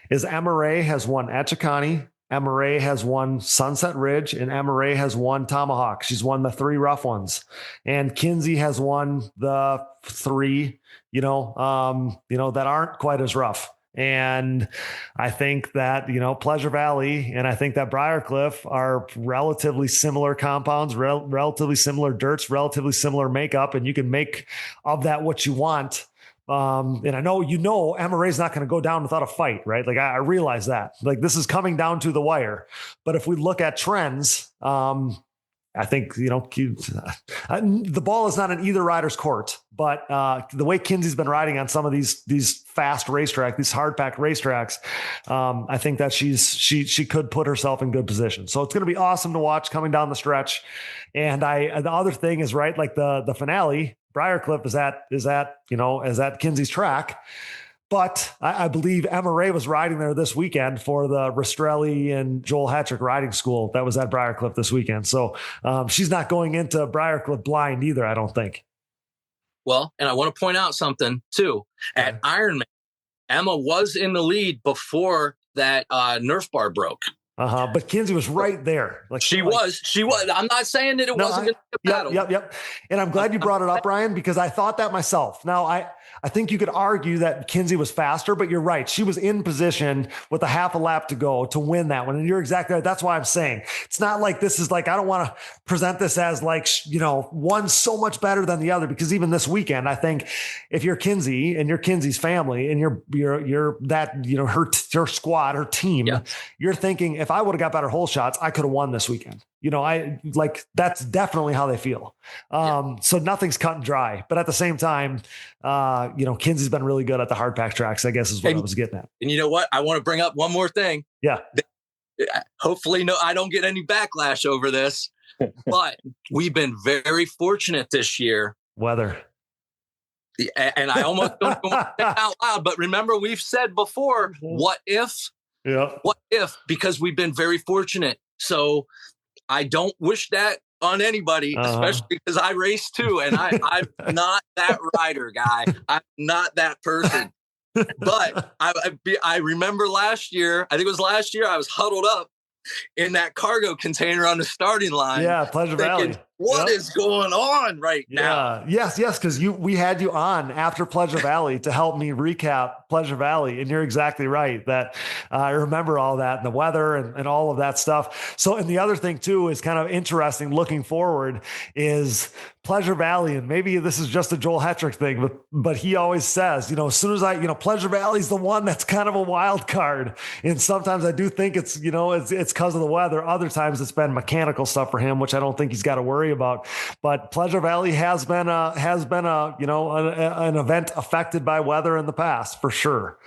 is Emma Ray has won Etchikani, Emma Ray has won Sunset Ridge, and Emma Ray has won Tomahawk. She's won the 3 rough ones, and Kinsey has won the 3, that aren't quite as rough. And I think that, Pleasure Valley and I think that Briarcliff are relatively similar compounds, relatively similar dirts, relatively similar makeup, and you can make of that what you want. And I know, Emma Ray's not going to go down without a fight, right? Like I realize that, like this is coming down to the wire. But if we look at trends, I think, the ball is not in either rider's court, but the way Kinsey's been riding on some of these fast racetracks, these hard packed racetracks, I think that she could put herself in good position. So it's going to be awesome to watch coming down the stretch. And the other thing is, right, like the finale, Briarcliff is at Kinsey's track. But I believe Emma Ray was riding there this weekend for the Rastrelli and Joel Hetrick riding school that was at Briarcliff this weekend. So she's not going into Briarcliff blind either, I don't think. Well, and I want to point out something too. At Ironman, Emma was in the lead before that Nerf bar broke. But Kinsey was right there. She was. I'm not saying that it wasn't going to be a battle. Yep. And I'm glad you brought it up, Ryan, because I thought that myself. Now, I think you could argue that Kinsey was faster, but you're right. She was in position with a half a lap to go to win that one. And you're exactly right. That's why I'm saying it's not like this is like, I don't want to present this as like, one so much better than the other, because even this weekend, I think if you're Kinsey and you're Kinsey's family and you're that, her squad, her team, you're thinking, if I would have got better hole shots, I could have won this weekend. That's definitely how they feel. So nothing's cut and dry, but at the same time, Kinsey's been really good at the hard pack tracks, I guess is what I was getting at. And you know what? I want to bring up one more thing. Yeah. Hopefully I don't get any backlash over this, but we've been very fortunate this year. Weather. And I almost don't want to say it out loud, but remember we've said before, what if? Yeah. What if? Because we've been very fortunate. So I don't wish that on anybody, especially because I race too. And I'm not that rider guy. I'm not that person. But I remember last year, I think it was last year, I was huddled up in that cargo container on the starting line. Yeah, Pleasure Valley. What is going on right now? Yes, because we had you on after Pleasure Valley to help me recap Pleasure Valley, and you're exactly right that I remember all that and the weather and all of that stuff. So, and the other thing too is kind of interesting looking forward is Pleasure Valley, and maybe this is just a Joel Hetrick thing, but he always says, as soon as Pleasure Valley's the one that's kind of a wild card, and sometimes I do think it's because of the weather. Other times it's been mechanical stuff for him, which I don't think he's got to worry about. But Pleasure Valley has been an event affected by weather in the past for sure.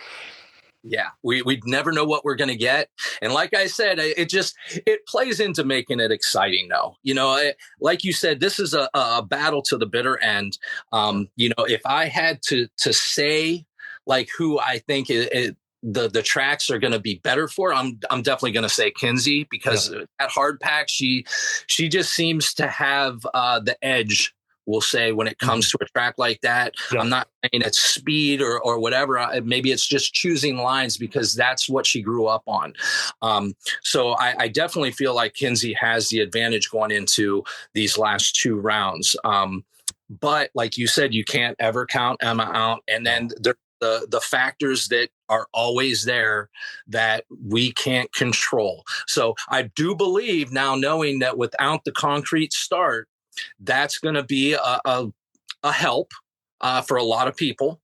Yeah, we never know what we're going to get. And like I said, it plays into making it exciting though. Like you said, this is a battle to the bitter end. If I had to say like who I think the tracks are going to be better for, I'm definitely going to say Kinsey, because at hard pack, she just seems to have the edge, we'll say, when it comes to a track like that. Yeah. I'm not saying it's speed or whatever. Maybe it's just choosing lines because that's what she grew up on. So I definitely feel like Kinsey has the advantage going into these last 2 rounds. But like you said, you can't ever count Emma out. And then the factors that are always there that we can't control. So I do believe now, knowing that without the concrete start, that's going to be a help for a lot of people.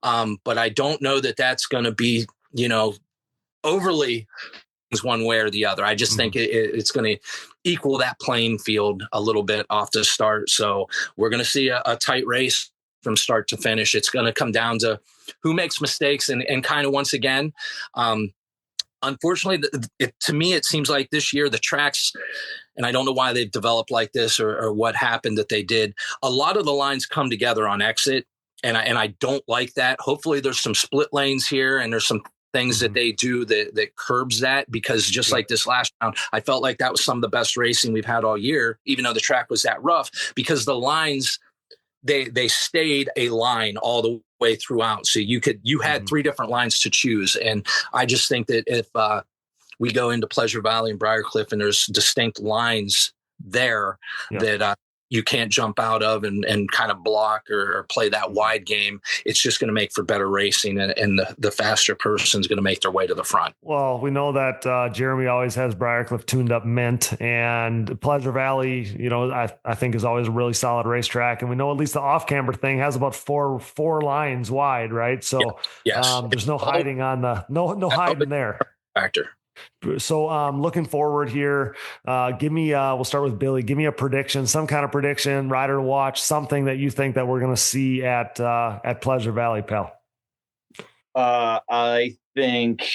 But I don't know that that's going to be, overly one way or the other. I just think it's going to equal that playing field a little bit off the start. So we're going to see a tight race from start to finish. It's going to come down to who makes mistakes and kind of, once again, unfortunately, to me, it seems like this year the tracks, and I don't know why they've developed like this or what happened that they did. A lot of the lines come together on exit, and I don't like that. Hopefully, there's some split lanes here, and there's some things that they do that curbs that, because just like this last round, I felt like that was some of the best racing we've had all year, even though the track was that rough, because the lines, they stayed a line all the way throughout. So you had three different lines to choose. And I just think that if we go into Pleasure Valley and Briarcliff and there's distinct lines there that you can't jump out of and kind of block or play that wide game, it's just going to make for better racing, and the faster person's going to make their way to the front. Well, we know that Jeremy always has Briarcliff tuned up mint, and Pleasure Valley, I think is always a really solid racetrack. And we know at least the off-camber thing has about four lines wide, right? So there's no hiding on no hiding there. Factor. So looking forward here, give me, we'll start with Billy. Give me a prediction, some kind of prediction, rider to watch, something that you think that we're going to see at Pleasure Valley, pal. I think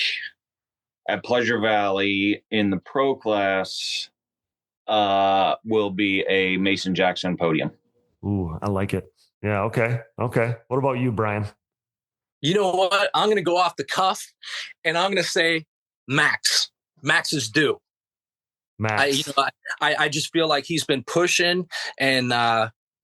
at Pleasure Valley in the pro class will be a Mason Jackson podium. Ooh, I like it. Yeah. Okay. What about you, Brian? You know what? I'm going to go off the cuff, and I'm going to say Max. Max is due. Max. I just feel like he's been pushing, and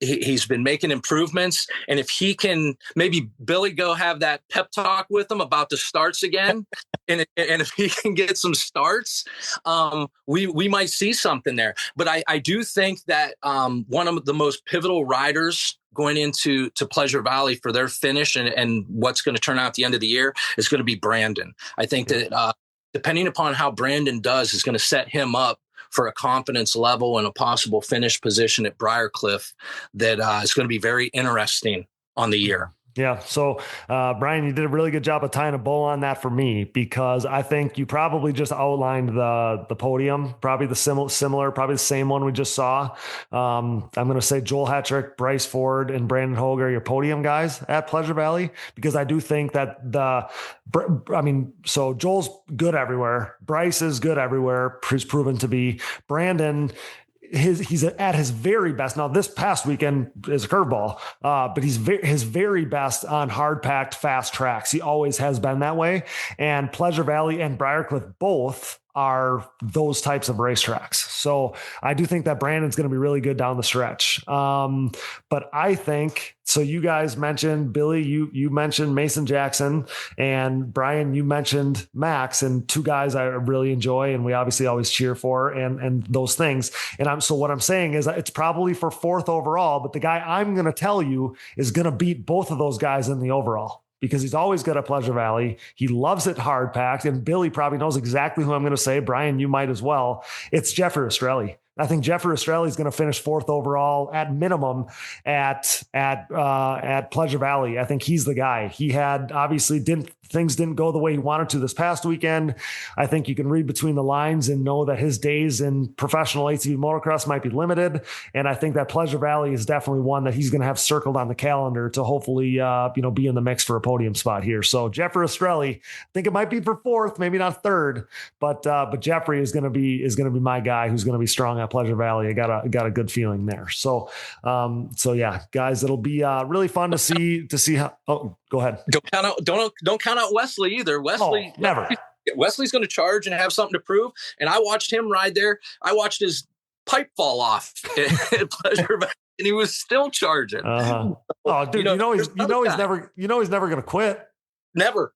he's been making improvements. And if he can, maybe Billy go have that pep talk with him about the starts again. and if he can get some starts, we might see something there. But I do think that one of the most pivotal riders going into Pleasure Valley for their finish and what's going to turn out at the end of the year is going to be Brandon. I think that depending upon how Brandon does is going to set him up for a confidence level and a possible finish position at Briarcliff that is going to be very interesting on the year. Yeah. So, Brian, you did a really good job of tying a bow on that for me, because I think you probably just outlined the podium, probably the similar, probably the same one we just saw. I'm going to say Joel Hetrick, Bryce Ford, and Brandon Hogue are your podium guys at Pleasure Valley, because I do think that so Joel's good everywhere. Bryce is good everywhere. He's proven to be. Brandon, he's at his very best. Now, this past weekend is a curveball, but he's his very best on hard packed fast tracks. He always has been that way. And Pleasure Valley and Briarcliff both are those types of racetracks. So I do think that Brandon's going to be really good down the stretch. But I think, so you guys mentioned, Billy, you mentioned Mason Jackson, and Brian, you mentioned Max, and two guys I really enjoy and we obviously always cheer for, and those things. And so what I'm saying is it's probably for fourth overall, but the guy I'm going to tell you is going to beat both of those guys in the overall, because he's always good at Pleasure Valley. He loves it hard packed. And Billy probably knows exactly who I'm going to say. Brian, you might as well. It's Jeffrey Estrelli. I think Jeffrey Estrelli is going to finish fourth overall at minimum at Pleasure Valley. I think he's the guy. He had obviously things didn't go the way he wanted to this past weekend. I think you can read between the lines and know that his days in professional ATV motocross might be limited. And I think that Pleasure Valley is definitely one that he's going to have circled on the calendar to hopefully, be in the mix for a podium spot here. So Jeffrey Estrelli, I think it might be for fourth, maybe not third, but Jeffrey is going to be my guy who's going to be strong at Pleasure Valley. I got a good feeling there. So yeah, guys, it'll be really fun to see how. Oh, go ahead. Don't count out Wesley either. Wesley, never. Wesley's going to charge and have something to prove. And I watched him ride there. I watched his pipe fall off at Pleasure Valley, and he was still charging. Uh-huh. Oh, dude, he's never going to quit. Never,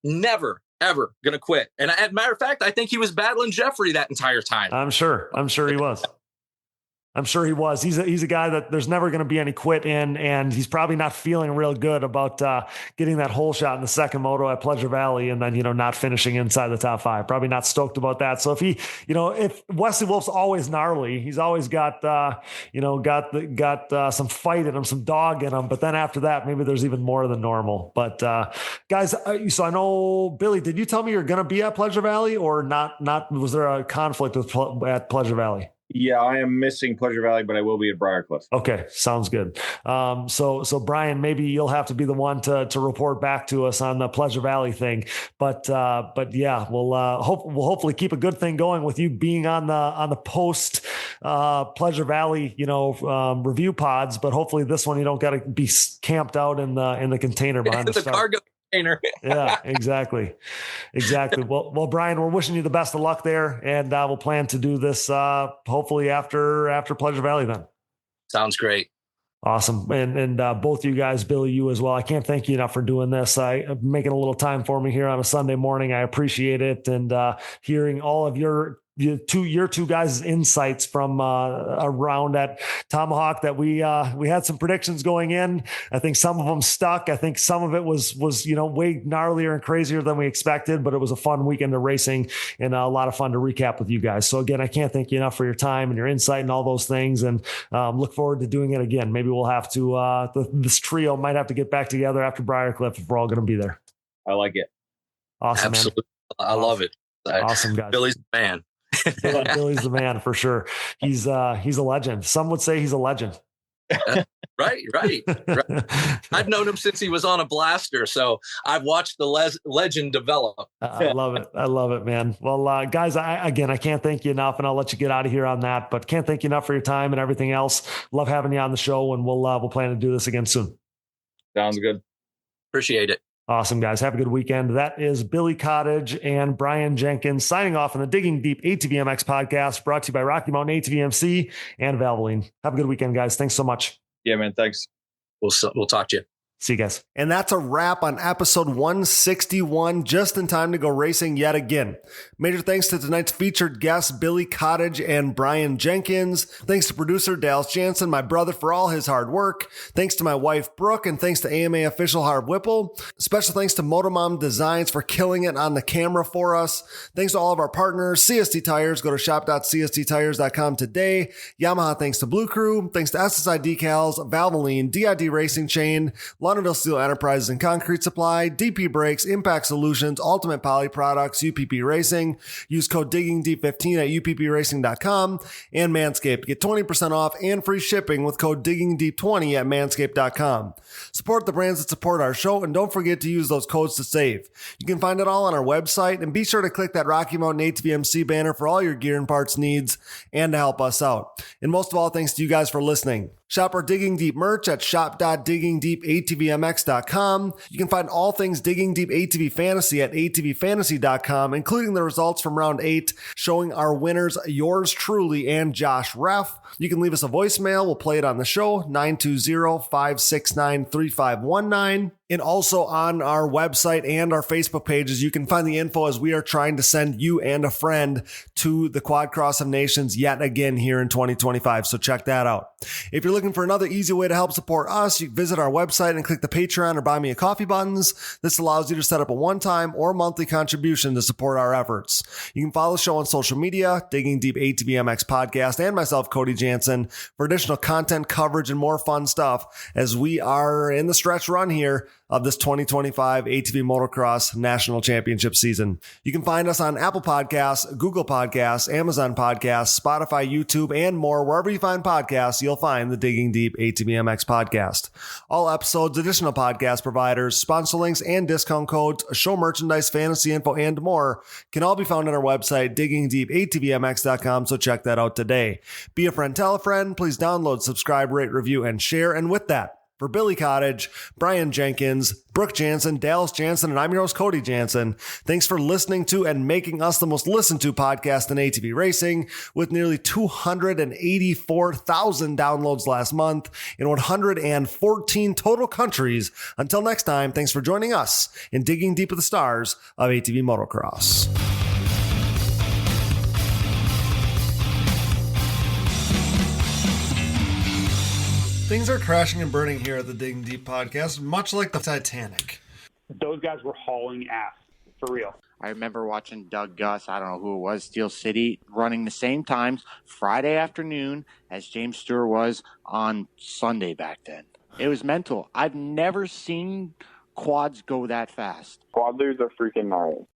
ever going to quit. And as a matter of fact, I think he was battling Jeffrey that entire time. I'm sure he was. I'm sure he was. He's a guy that there's never going to be any quit in, and he's probably not feeling real good about getting that hole shot in the second moto at Pleasure Valley and then, not finishing inside the top five. Probably not stoked about that. So if Wesley Wolf's always gnarly, he's always got some fight in him, some dog in him. But then after that, maybe there's even more than normal. But guys, so I know, Billy, did you tell me you're going to be at Pleasure Valley or not? Was there a conflict at Pleasure Valley? Yeah, I am missing Pleasure Valley, but I will be at Briarcliff. Okay, sounds good. So Brian, maybe you'll have to be the one to report back to us on the Pleasure Valley thing. But yeah, we'll hopefully keep a good thing going with you being on the post Pleasure Valley, review pods. But hopefully this one you don't got to be camped out in the container behind the start. Cargo container. Yeah, exactly. Well, Brian, we're wishing you the best of luck there, and we'll plan to do this hopefully after Pleasure Valley then. Sounds great. Awesome. And both you guys, Billy, you as well. I can't thank you enough for doing this. I'm making a little time for me here on a Sunday morning. I appreciate it. And hearing all of your two guys' insights from around at Tomahawk that we had some predictions going in. I think some of them stuck. I think some of it was way gnarlier and crazier than we expected, but it was a fun weekend of racing and a lot of fun to recap with you guys. So again, I can't thank you enough for your time and your insight and all those things, and look forward to doing it again. Maybe we'll have to this trio might have to get back together after Briarcliff if we're all going to be there. I like it. Awesome. Absolutely. Man. I love it. Awesome, guys. Billy's the man. Billy's the man for sure. He's a legend. Some would say he's a legend. Right. I've known him since he was on a blaster, so I've watched the legend develop. I love it, man. Well, guys, I can't thank you enough, and I'll let you get out of here on that. But can't thank you enough for your time and everything else. Love having you on the show, and we'll plan to do this again soon. Sounds good. Appreciate it. Awesome, guys. Have a good weekend. That is Billy Cottage and Brian Jenkins signing off on the Digging Deep ATVMX podcast, brought to you by Rocky Mountain ATVMC and Valvoline. Have a good weekend, guys. Thanks so much. Yeah, man. Thanks. We'll talk to you. See you guys. And that's a wrap on episode 161, just in time to go racing yet again. Major thanks to tonight's featured guests, Billy Cottage and Brian Jenkins. Thanks to producer Dallas Jansen, my brother, for all his hard work. Thanks to my wife, Brooke, and thanks to AMA official Harv Whipple. Special thanks to Motomom Designs for killing it on the camera for us. Thanks to all of our partners, CST Tires. Go to shop.csttires.com today. Yamaha, thanks to Blue Crew. Thanks to SSI Decals, Valvoline, DID Racing Chain, Lauderdale Steel Enterprises and Concrete Supply, DP Brakes, Impact Solutions, Ultimate Poly Products, UPP Racing. Use code DiggingDeep15 at uppracing.com, and Manscaped. Get 20% off and free shipping with code DiggingDeep20 at manscaped.com. Support the brands that support our show, and don't forget to use those codes to save. You can find it all on our website, and be sure to click that Rocky Mountain ATVMC banner for all your gear and parts needs and to help us out. And most of all, thanks to you guys for listening. Shop our Digging Deep merch at shop.diggingdeepatvmx.com. You can find all things Digging Deep ATV Fantasy at atvfantasy.com, including the results from round 8, showing our winners, yours truly and Josh Reff. You can leave us a voicemail. We'll play it on the show, 920-569-3519. And also on our website and our Facebook pages, you can find the info as we are trying to send you and a friend to the Quad Cross of Nations yet again here in 2025. So check that out. If you're looking for another easy way to help support us, you can visit our website and click the Patreon or Buy Me a Coffee buttons. This allows you to set up a one-time or monthly contribution to support our efforts. You can follow the show on social media, Digging Deep ATVMX Podcast, and myself, Cody Jansen, for additional content, coverage, and more fun stuff as we are in the stretch run here of this 2025 ATV Motocross National Championship season. You can find us on Apple Podcasts, Google Podcasts, Amazon Podcasts, Spotify, YouTube, and more. Wherever you find podcasts, you'll find the Digging Deep ATVMX podcast. All episodes, additional podcast providers, sponsor links, and discount codes, show merchandise, fantasy info, and more can all be found on our website, diggingdeepatvmx.com, so check that out today. Be a friend, tell a friend. Please download, subscribe, rate, review, and share. And with that, for Billy Cottage, Brian Jenkins, Brooke Jansen, Dallas Jansen, and I'm your host, Cody Jansen. Thanks for listening to and making us the most listened to podcast in ATV racing, with nearly 284,000 downloads last month in 114 total countries. Until next time, thanks for joining us in Digging Deep with the Stars of ATV Motocross. Things are crashing and burning here at the Digging Deep podcast, much like the Titanic. Those guys were hauling ass, for real. I remember watching Doug Gus, I don't know who it was, Steel City, running the same times Friday afternoon as James Stewart was on Sunday back then. It was mental. I've never seen quads go that fast. Quad leaders are freaking gnarly.